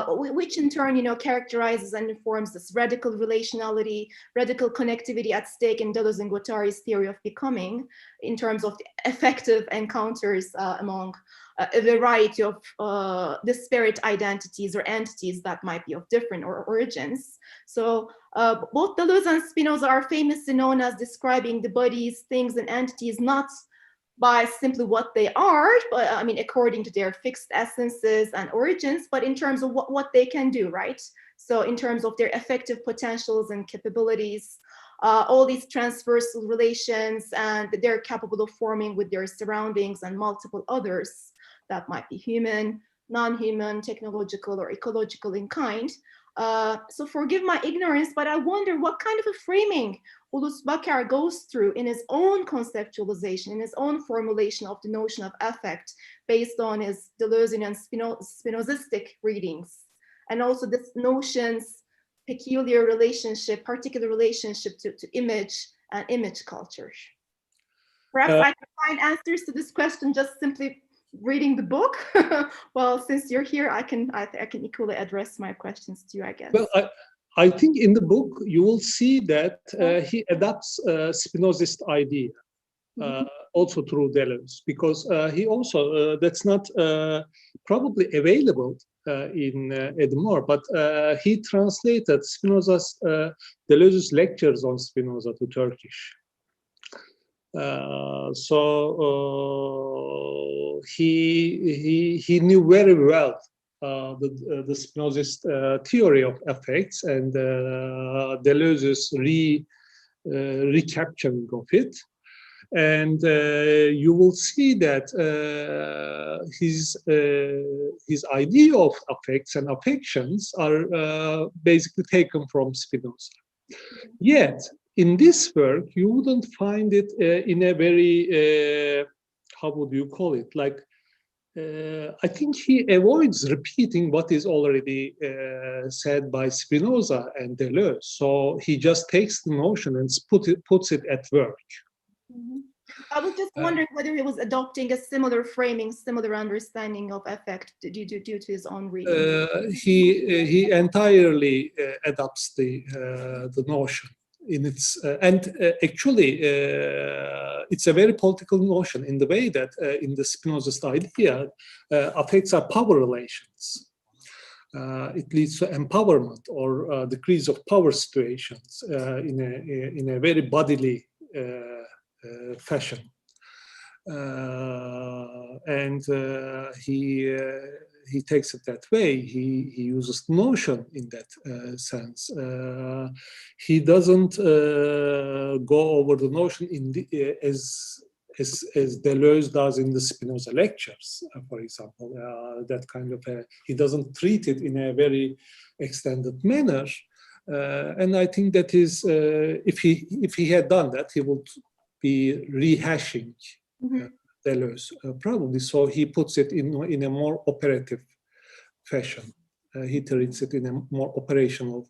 Speaker 9: which in turn, you know, characterizes and informs this radical relationality, radical connectivity at stake in Deleuze and Guattari's theory of becoming, in terms of the affective encounters among a variety of disparate identities or entities that might be of different origins. So both Deleuze and Spinoza are famously known as describing the bodies, things, and entities not by simply what they are, but I mean, according to their fixed essences and origins, but in terms of what they can do, right? So in terms of their affective potentials and capabilities, all these transversal relations, and they're capable of forming with their surroundings and multiple others that might be human, non-human, technological, or ecological in kind. So forgive my ignorance, but I wonder what kind of a framing Ulus Baker goes through in his own conceptualization, in his own formulation of the notion of affect, based on his Deleuzean and Spinozistic readings, and also this notion's peculiar relationship, particular relationship to image and image culture. Perhaps I can find answers to this question just simply reading the book. Well, since you're here, I can equally address my questions to you, I guess.
Speaker 4: Well, I think in the book you will see that he adapts Spinozist idea also through Deleuze, because he also that's not probably available in Edmore, but he translated Spinoza's Deleuze's lectures on Spinoza to Turkish. So he knew very well the Spinozist theory of affects and Deleuze's recapturing of it. And you will see that his idea of affects and affections are basically taken from Spinoza. Yet, in this work, you wouldn't find it in a very, how would you call it? Like, I think he avoids repeating what is already said by Spinoza and Deleuze. So he just takes the notion and puts it at work.
Speaker 9: Mm-hmm. I was just wondering whether he was adopting a similar framing, similar understanding of affect due to his own reading.
Speaker 4: He entirely adopts the notion in its actually it's a very political notion in the way that in the Spinozist idea affects our power relations. It leads to empowerment or decrease of power situations in a very bodily fashion, and he takes it that way. He uses notion in that sense. He doesn't go over the notion in the, as Deleuze does in the Spinoza lectures, for example. That kind of he doesn't treat it in a very extended manner. And I think that is, if he had done that, he would be rehashing Deleuze, probably. So he puts it in a more operative fashion. He treats it in a more operational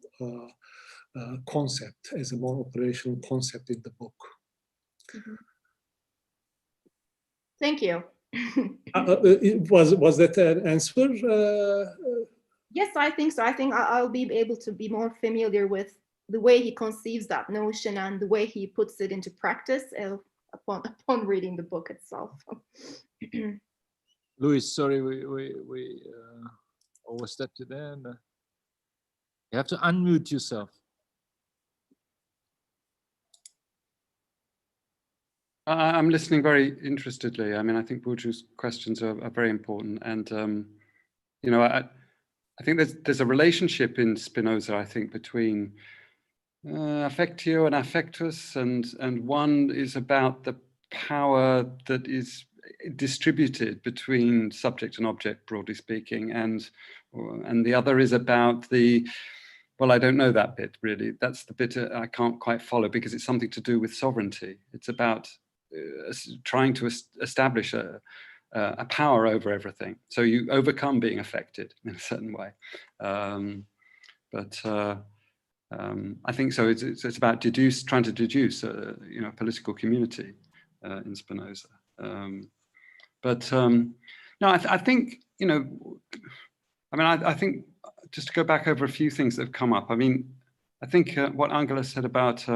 Speaker 4: concept, as a more operational concept in the book.
Speaker 9: Thank you.
Speaker 4: Was that an answer?
Speaker 9: Yes, I think so. I think I'll be able to be more familiar with the way he conceives that notion and the way he puts it into practice upon reading the book itself.
Speaker 2: Luis, sorry, we overstepped you there. And, you have to unmute yourself.
Speaker 5: I'm listening very interestedly. I mean, I think Burcu's questions are very important, and you know, I think there's a relationship in Spinoza, I think, between affectio and affectus, and one is about the power that is distributed between subject and object, broadly speaking, and the other is about the, well, I don't know that bit really. That's the bit I can't quite follow, because it's something to do with sovereignty. It's about trying to establish a power over everything. So you overcome being affected in a certain way. I think so. It's about trying to deduce, you know, political community in Spinoza. No, I think, you know, I mean, I think just to go back over a few things that have come up. I mean, I think what Angela said about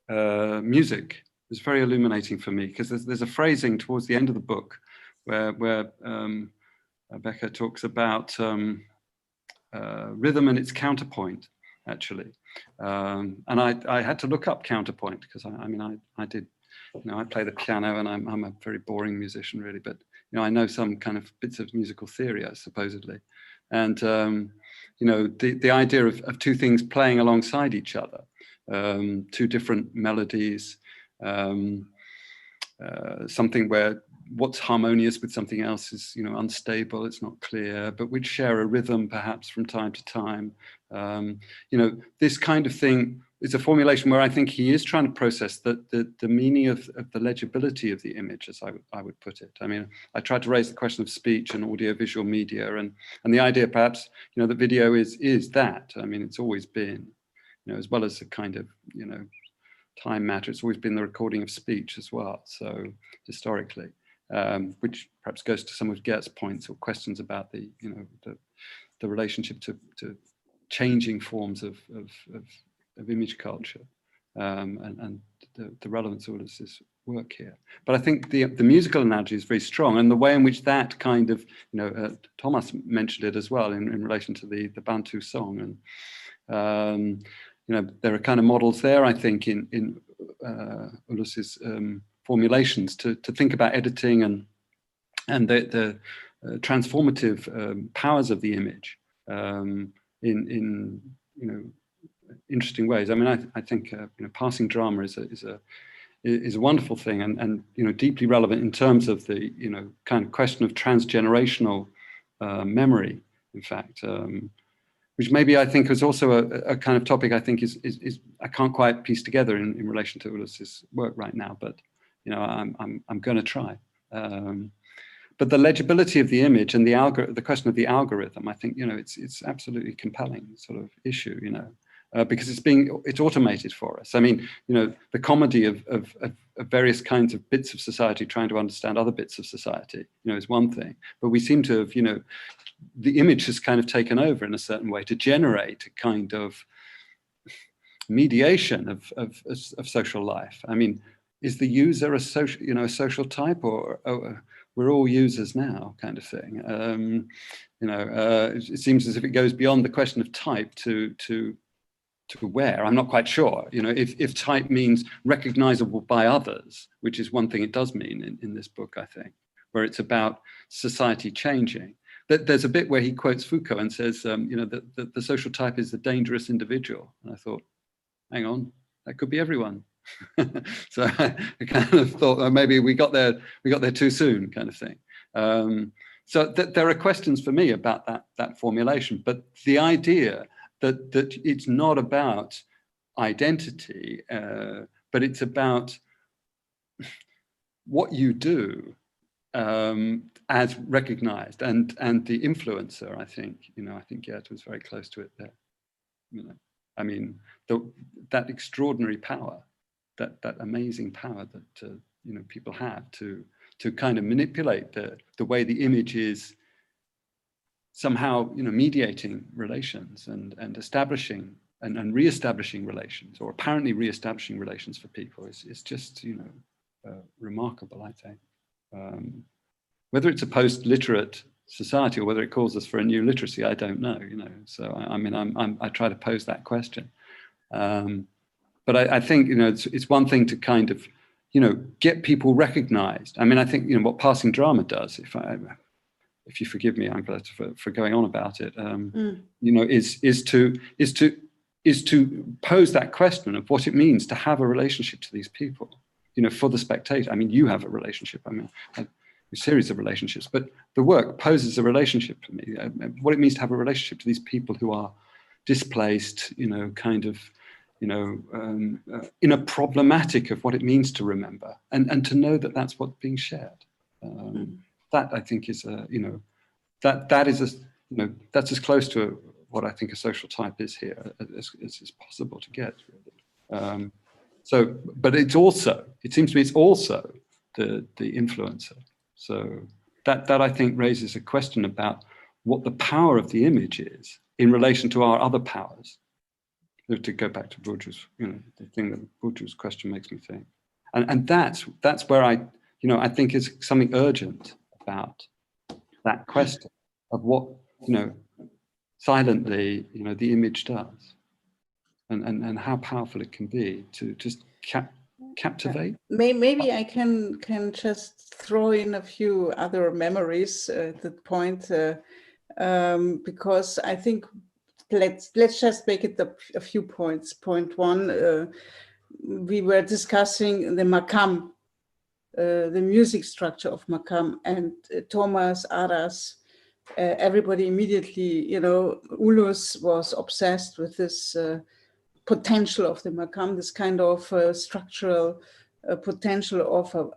Speaker 5: music was very illuminating for me, because there's a phrasing towards the end of the book where Becker talks about rhythm and its counterpoint, actually. And I had to look up counterpoint, because I did, you know, I play the piano, and I'm a very boring musician really, but you know, I know some kind of bits of musical theory, supposedly. And you know, the idea of two things playing alongside each other, two different melodies, something where what's harmonious with something else is, you know, unstable, it's not clear, but which share a rhythm perhaps from time to time. You know, this kind of thing is a formulation where I think he is trying to process the meaning of the legibility of the image, as I would put it. I mean, I tried to raise the question of speech and audiovisual media, and the idea perhaps, you know, that video is that. I mean, it's always been, you know, as well as a kind of, you know, time matter, it's always been the recording of speech as well. So historically, which perhaps goes to some of Geert's points or questions about the, you know, the relationship to changing forms of image culture, and the relevance of Ulus's work here. But I think the musical analogy is very strong, and the way in which that kind of, you know, Thomas mentioned it as well in relation to the Bantu song, and you know, there are kind of models there, I think, in Ulus's formulations to think about editing and the transformative powers of the image in you know, interesting ways. I mean, I think you know, passing drama is a is a wonderful thing, and deeply relevant in terms of the kind of question of transgenerational memory, in fact, which maybe I think is also a kind of topic I think is I can't quite piece together in relation to Ulus's work right now, but I'm going to try. But the legibility of the image and the question of the algorithm, I think it's absolutely compelling sort of issue, because it's automated for us. I mean, the comedy of various kinds of bits of society trying to understand other bits of society, is one thing. But we seem to have, the image has kind of taken over in a certain way to generate a kind of mediation of social life. I mean, is the user a social type, or we're all users now, kind of thing? It seems as if it goes beyond the question of type to where. I'm not quite sure. If type means recognizable by others, which is one thing it does mean in this book, I think, where it's about society changing. There's a bit where he quotes Foucault and says, that the social type is the dangerous individual. And I thought, hang on, that could be everyone. So I kind of thought maybe we got there too soon, kind of thing. So there are questions for me about that formulation, but the idea that it's not about identity, but it's about what you do as recognized, and the influencer. I think Gert was very close to it there. I mean, that extraordinary power, that amazing power that people have to kind of manipulate the way the image is somehow mediating relations and establishing and re-establishing relations, or apparently re-establishing relations for people is just remarkable, I think. Whether it's a post-literate society or whether it calls us for a new literacy, I don't know. So I mean, I try to pose that question, but I think it's one thing to kind of get people recognized. I mean, I think what Passing Drama does, if you forgive me, Angela, for going on about it, is to pose that question of what it means to have a relationship to these people. For the spectator. I mean, you have a relationship. I mean, a series of relationships, but the work poses a relationship to me. What it means to have a relationship to these people who are displaced, kind of, in a problematic of what it means to remember, and to know that that's what's being shared. That I think is that's as close to what I think a social type is here as is possible to get, really. But it seems to me it's also the influencer. So that I think raises a question about what the power of the image is in relation to our other powers. To go back to Bourdieu's, the thing that Bourdieu's question makes me think, and that's where I think is something urgent about that question of what silently the image does. And how powerful it can be to just captivate.
Speaker 6: Maybe I can just throw in a few other memories at that point, because I think let's just make it a few points. Point one, we were discussing the makam, the music structure of makam, and Thomas, Aras, everybody immediately, Ulus was obsessed with this potential of the makam, this kind of structural potential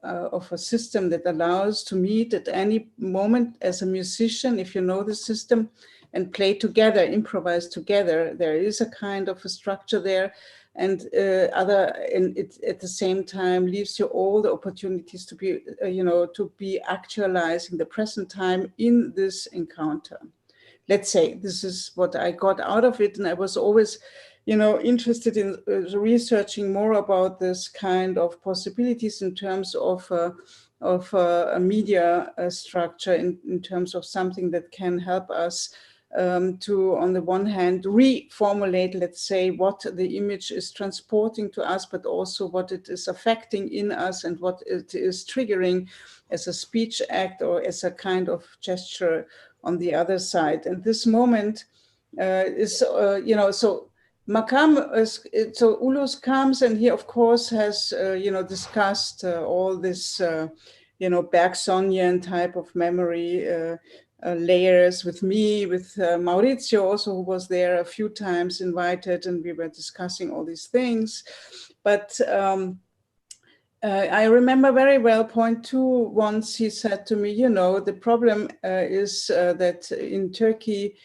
Speaker 6: of a system that allows to meet at any moment as a musician, if you know the system, and play together, improvise together. There is a kind of a structure there, and it at the same time leaves you all the opportunities to be, to be actualizing the present time in this encounter. Let's say this is what I got out of it, and I was always interested in researching more about this kind of possibilities in terms of a media structure, in terms of something that can help us to, on the one hand, reformulate, let's say, what the image is transporting to us, but also what it is affecting in us and what it is triggering as a speech act or as a kind of gesture on the other side. And this moment is, so Makam, so Ulus comes and he of course has, discussed all this, Bergsonian type of memory layers with me, with Maurizio also, who was there a few times invited, and we were discussing all these things. But I remember very well point 2, once he said to me, the problem is that in Turkey,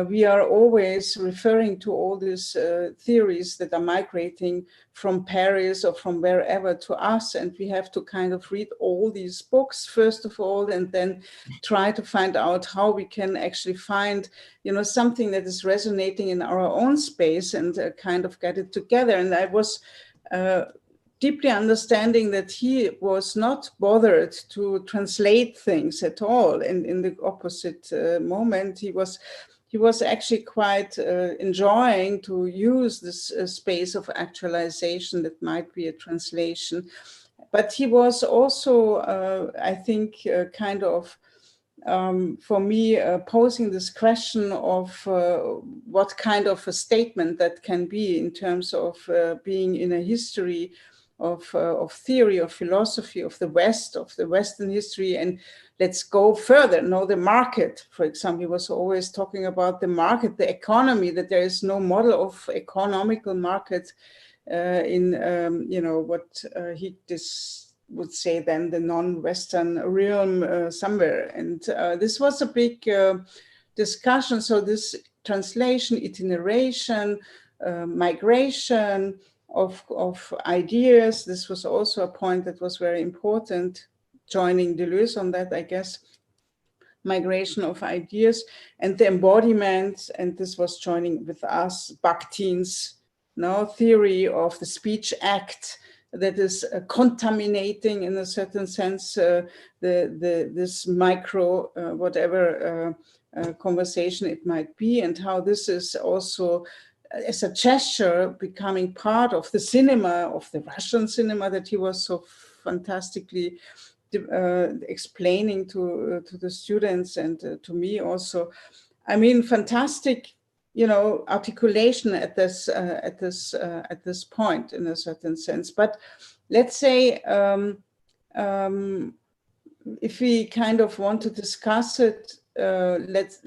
Speaker 6: we are always referring to all these theories that are migrating from Paris or from wherever to us. And we have to kind of read all these books, first of all, and then try to find out how we can actually find, something that is resonating in our own space and kind of get it together. And I was deeply understanding that he was not bothered to translate things at all. And in the opposite moment, he was actually quite enjoying to use this space of actualization that might be a translation. But he was also, I think, kind of, for me, posing this question of what kind of a statement that can be in terms of being in a history of theory, of philosophy, of the West, of the Western history. And let's go further. The market, for example, he was always talking about the market, the economy, that there is no model of economical market in, what he would say then the non-Western realm somewhere. And this was a big discussion. So this translation, itineration, migration of ideas, this was also a point that was very important, joining Deleuze on that, I guess, migration of ideas and the embodiment, and this was joining with us, Bakhtin's theory of the speech act that is contaminating in a certain sense this micro whatever conversation it might be, and how this is also as a gesture becoming part of the cinema, of the Russian cinema that he was so fantastically explaining to the students and to me also. I mean, fantastic, articulation at this point in a certain sense. But let's say if we kind of want to discuss it,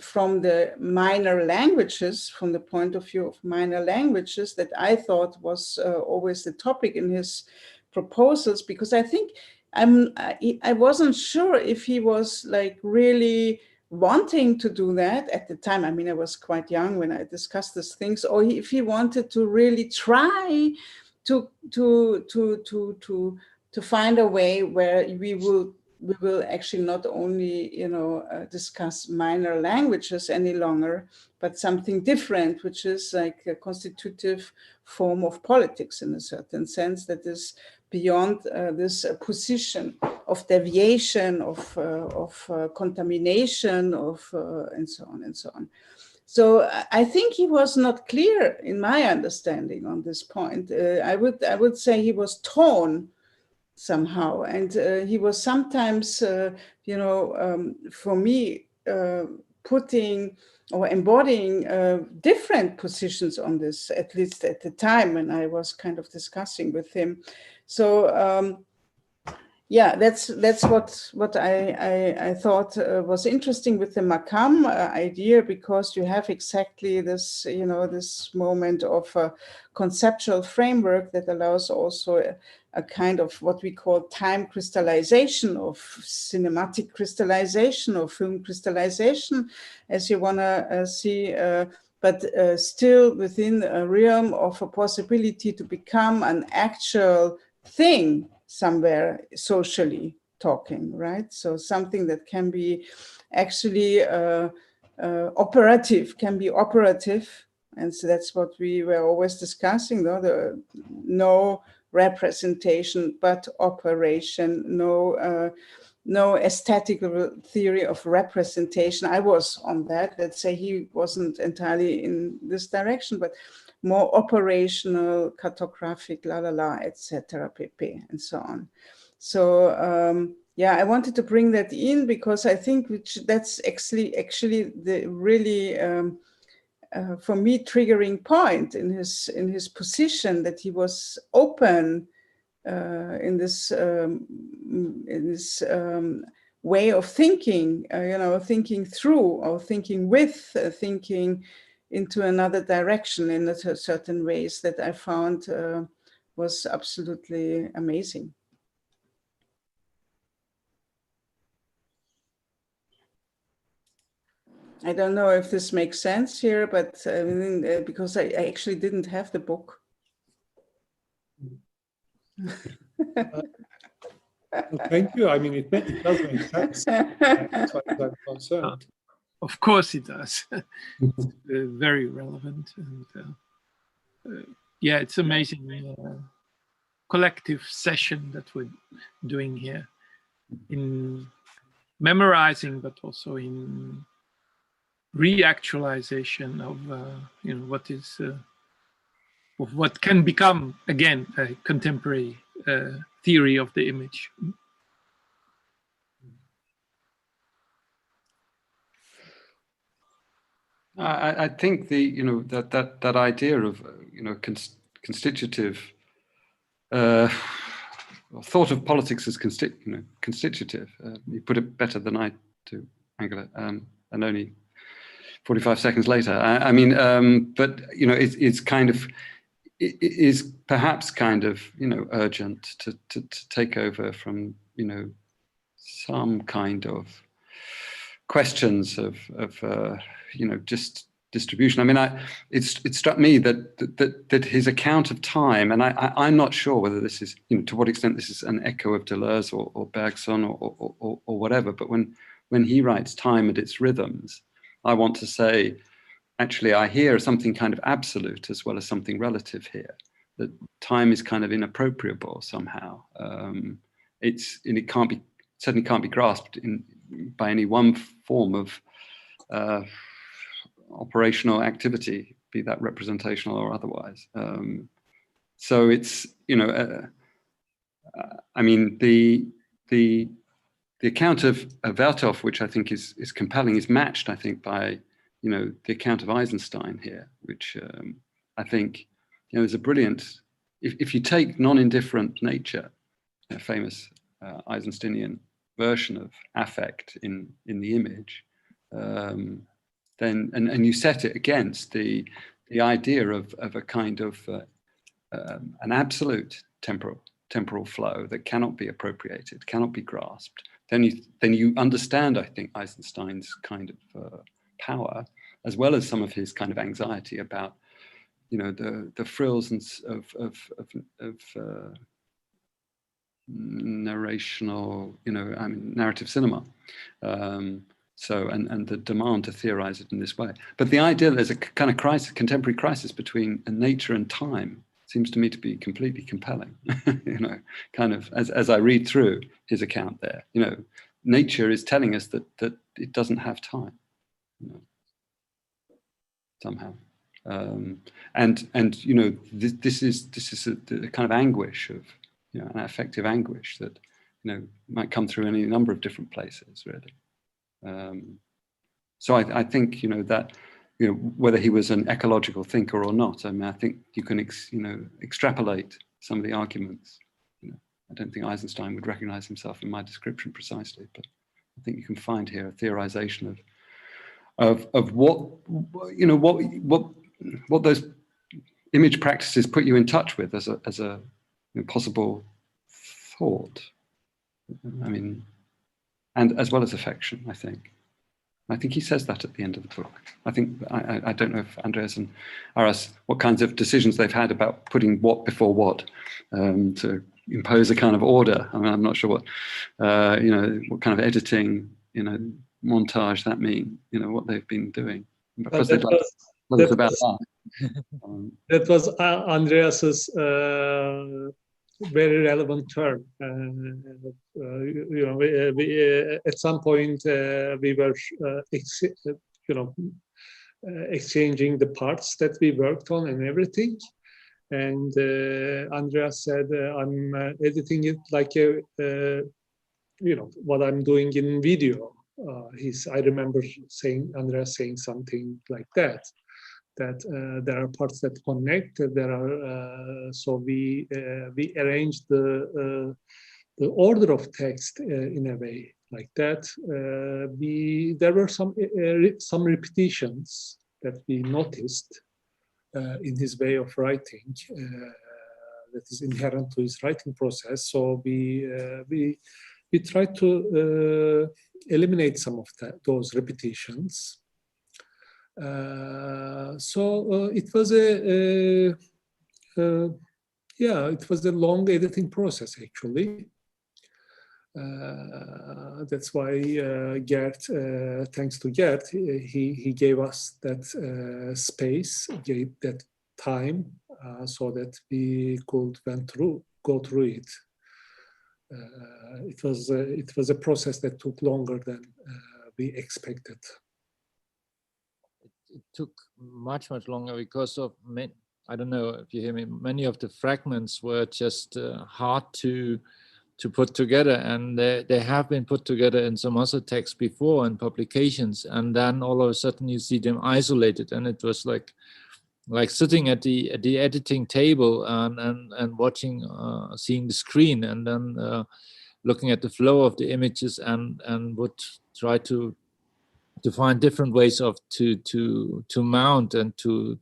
Speaker 6: from the minor languages, from the point of view of minor languages, that I thought was always the topic in his proposals, because I think I wasn't sure if he was like really wanting to do that at the time. I mean, I was quite young when I discussed these things, or if he wanted to really try to find a way where we will actually not only, discuss minor languages any longer, but something different, which is like a constitutive form of politics in a certain sense that is beyond this position of deviation, of contamination, and so on and so on. So I think he was not clear in my understanding on this point. I would say he was torn somehow, and he was sometimes, for me, putting or embodying different positions on this, at least at the time when I was kind of discussing with him. So yeah, that's what I thought was interesting with the Makam idea, because you have exactly this, this moment of a conceptual framework that allows also a kind of what we call time crystallization, of cinematic crystallization, or film crystallization, as you want to see, but still within a realm of a possibility to become an actual thing somewhere, socially talking, right? So something that can be actually operative, can be operative. And so that's what we were always discussing, though, no representation, but operation, no aesthetical theory of representation. I was on that. Let's say he wasn't entirely in this direction, but more operational, cartographic, etc., pp, and so on. So yeah, I wanted to bring that in because I think that's actually the really for me, triggering point in his position, that he was open in this way of thinking, thinking through, or thinking with, thinking into another direction in certain ways, that I found was absolutely amazing. I don't know if this makes sense here, but because I actually didn't have the book.
Speaker 4: Thank you. I mean, it does make sense as far as I'm concerned.
Speaker 3: Of course it does. It's very relevant. And yeah, it's amazing collective session that we're doing here in memorizing, but also in reactualization of what is of what can become again a contemporary theory of the image.
Speaker 5: I think that idea of constitutive thought of politics as constitutive. You put it better than I do, Angela, and only 45 seconds later. I mean, but it's kind of, it is perhaps kind of urgent to take over from some kind of questions of just distribution. I mean, it struck me that his account of time, and I'm not sure whether this is to what extent this is an echo of Deleuze or Bergson or whatever, but when he writes time and its rhythms, I want to say, actually, I hear something kind of absolute as well as something relative here. That time is kind of inappropriable somehow. It certainly can't be grasped by any one form of operational activity, be that representational or otherwise. So it's I mean the account of Vertov, which I think is compelling, is matched, I think, by the account of Eisenstein here, which I think is a brilliant. If you take non-indifferent nature, a famous Eisensteinian version of affect in the image, then and you set it against the idea of a kind of an absolute temporal flow that cannot be appropriated, cannot be grasped, then you understand, I think, Eisenstein's kind of power, as well as some of his kind of anxiety about the frills of narrational, I mean, narrative cinema. So, and the demand to theorize it in this way. But the idea that there's a kind of crisis, contemporary crisis between nature and time seems to me to be completely compelling. Kind of as I read through his account there, nature is telling us that it doesn't have time, somehow. And this is the kind of anguish of an affective anguish that might come through any number of different places, really. So I think that whether he was an ecological thinker or not, I mean, I think you can extrapolate some of the arguments. I don't think Eisenstein would recognize himself in my description precisely, but I think you can find here a theorization of what those image practices put you in touch with as a possible thought. I mean, and as well as affection, I think. I think he says that at the end of the book. I think, I don't know if Andreas and Aras, what kinds of decisions they've had about putting what before what to impose a kind of order. I mean, I'm not sure what, what kind of editing, montage that mean, what they've been doing. Because that
Speaker 4: was Andreas's very relevant term. At some point we were exchanging the parts that we worked on and everything. And Andreas said, I'm editing it like what I'm doing in video. I remember Andreas saying something like that. that there are parts that connect. There are so we arrange the order of text in a way like that. There were some repetitions that we noticed in his way of writing. That is inherent to his writing process. So we tried to eliminate some of those repetitions. So it was it was a long editing process actually. That's why Gert, thanks to Gert, he gave us that space, gave that time, so that we could go through it. It was a process that took longer than we expected.
Speaker 2: It took much longer because of I don't know if you hear me. Many of the fragments were just hard to put together, and they have been put together in some other texts before in publications, and then all of a sudden you see them isolated, and it was like sitting at the editing table and watching, seeing the screen, and then looking at the flow of the images, and would try to find different ways of to mount and to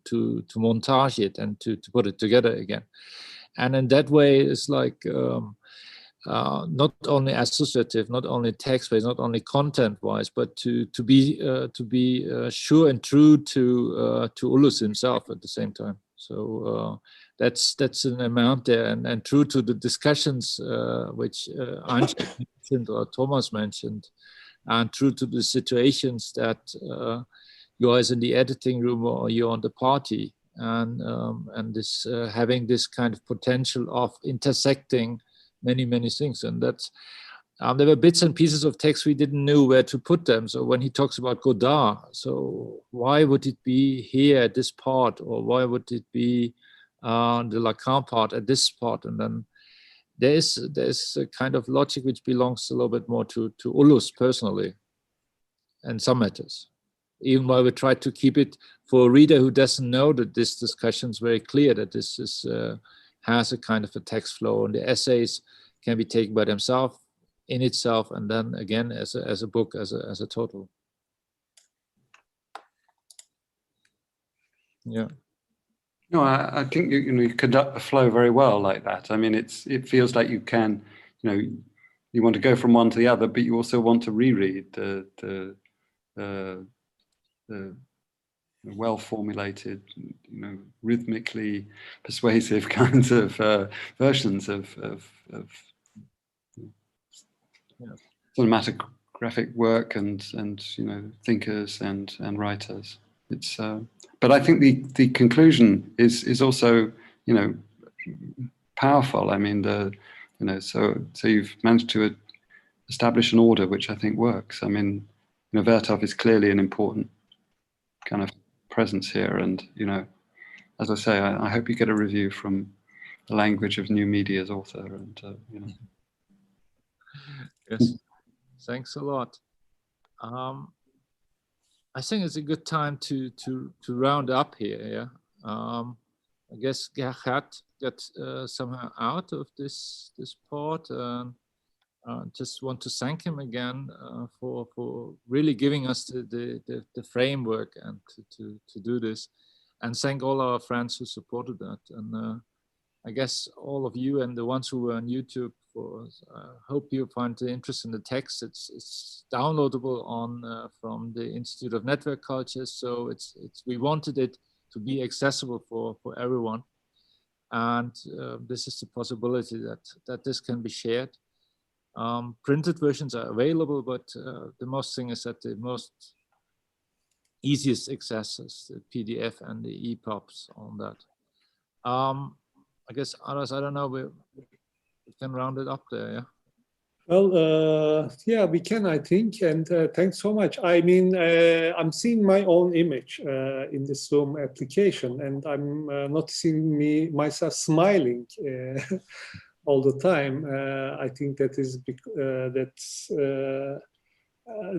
Speaker 2: montage it and to put it together again. And in that way, it's like not only associative, not only text-based, not only content-wise, but to be sure and true to Ulus himself at the same time. So that's an amount there, and true to the discussions which Einstein mentioned or Thomas mentioned, and true to the situations that you're in the editing room or you're on the party, and this having this kind of potential of intersecting many things. And that's there were bits and pieces of text we didn't know where to put them. So when he talks about Godard, so why would it be here at this part, or why would it be the Lacan part at this part? And then there's a kind of logic which belongs a little bit more to Ulus personally, and some matters. Even while we try to keep it for a reader who doesn't know that this discussion is very clear, that this is has a kind of a text flow, and the essays can be taken by themselves in itself, and then again as a book, as a total. Yeah.
Speaker 5: No, I think you conduct the flow very well like that. I mean, it feels like you can, you want to go from one to the other, but you also want to reread the well-formulated, rhythmically persuasive kinds of versions of cinematographic work and thinkers and writers. It's but I think the conclusion is also powerful. I mean, so you've managed to establish an order which I think works. I mean, Vertov is clearly an important kind of presence here, and as I say, I hope you get a review from the Language of New Media's author, and
Speaker 2: Yes, thanks a lot. I think it's a good time to round up here. Yeah, I guess Gerhard got somehow out of this part. Just want to thank him again for really giving us the framework and to do this, and thank all our friends who supported that. And I guess all of you and the ones who were on YouTube, hope you find the interest in the text. It's downloadable on from the Institute of Network Cultures. So we wanted it to be accessible for everyone, and this is the possibility that this can be shared. Printed versions are available, but the most thing is that the most easiest access is the PDF and the EPUBs on that. I guess others, I don't know, we can round it up there, yeah?
Speaker 4: Well, yeah, we can, I think, and thanks so much. I mean, I'm seeing my own image in the Zoom application, and I'm noticing myself smiling all the time. I think that is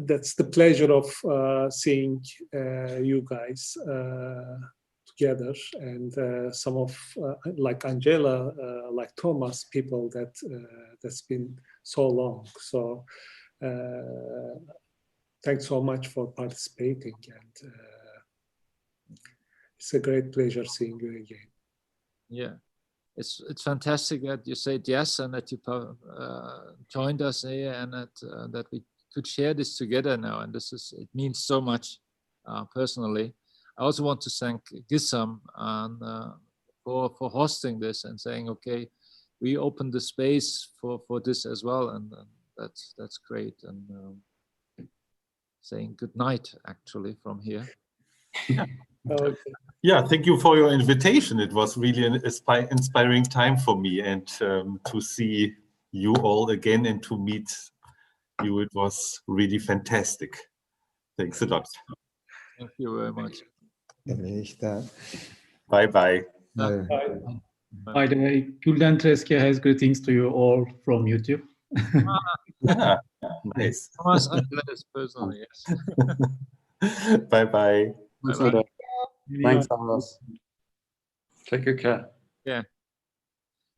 Speaker 4: that's the pleasure of seeing you guys. together, and some of like Angela, like Thomas, people that that's been so long. So thanks so much for participating, and it's a great pleasure seeing you again.
Speaker 2: Yeah, it's fantastic that you said yes and that you joined us here, and that we could share this together now. And it means so much personally. I also want to thank Gissam for hosting this and saying, okay, we opened the space for this as well, and that's great. And saying good night actually from here.
Speaker 4: Okay.
Speaker 7: Yeah, thank you for your invitation. It was really an inspiring time for me, and to see you all again and to meet you, it was really fantastic. Thanks a lot.
Speaker 2: Thank you very much.
Speaker 7: Bye-bye.
Speaker 4: Bye.
Speaker 10: By the way, Gülden Treske has greetings to you all from YouTube.
Speaker 7: Yeah, nice.
Speaker 2: Thomas Andreas personally, yes.
Speaker 7: Bye-bye.
Speaker 2: Bye-bye.
Speaker 5: Thanks, Aras. Take good care.
Speaker 2: Yeah.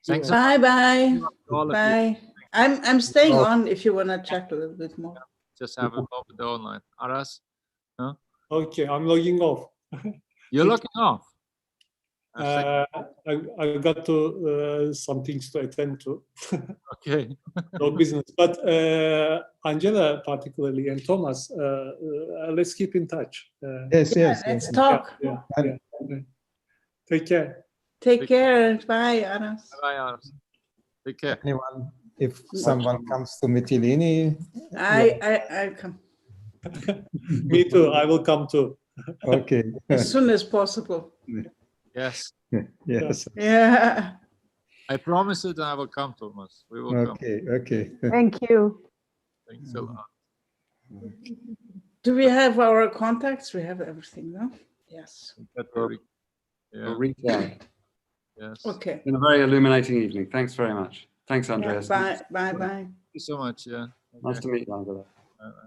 Speaker 2: Thanks.
Speaker 6: Bye bye.
Speaker 2: all of you.
Speaker 6: Bye. I'm staying on if you want to chat a little bit more.
Speaker 2: Just have a moment online. Aras,
Speaker 4: Okay, I'm logging off.
Speaker 2: you're logging off.
Speaker 4: I got to some things to attend to.
Speaker 2: Okay.
Speaker 4: No business, but Angela particularly and Thomas, let's keep in touch.
Speaker 8: Yes, yes,
Speaker 6: Let's
Speaker 8: yes.
Speaker 6: talk.
Speaker 4: Yeah. Take care.
Speaker 6: Take care. Bye, Aras.
Speaker 2: Bye, Aras. Take care.
Speaker 8: Anyone, if someone comes to Mytilene,
Speaker 6: I come
Speaker 4: Me too. I will come too.
Speaker 8: okay.
Speaker 6: as soon as possible.
Speaker 2: Yes.
Speaker 8: Yes.
Speaker 6: Yeah.
Speaker 2: I promise it. I will come, Thomas. We will come.
Speaker 8: Okay, okay.
Speaker 11: Thank you.
Speaker 2: Thanks a lot.
Speaker 6: Do we have our contacts? We have everything, no? Yes.
Speaker 2: Yeah.
Speaker 5: Reach out.
Speaker 2: Yes.
Speaker 6: Okay.
Speaker 5: It's been a very illuminating evening. Thanks very much. Thanks, Andreas.
Speaker 6: Bye. Bye. Bye.
Speaker 2: Thank you so much. Yeah.
Speaker 5: Nice to meet you, Angela.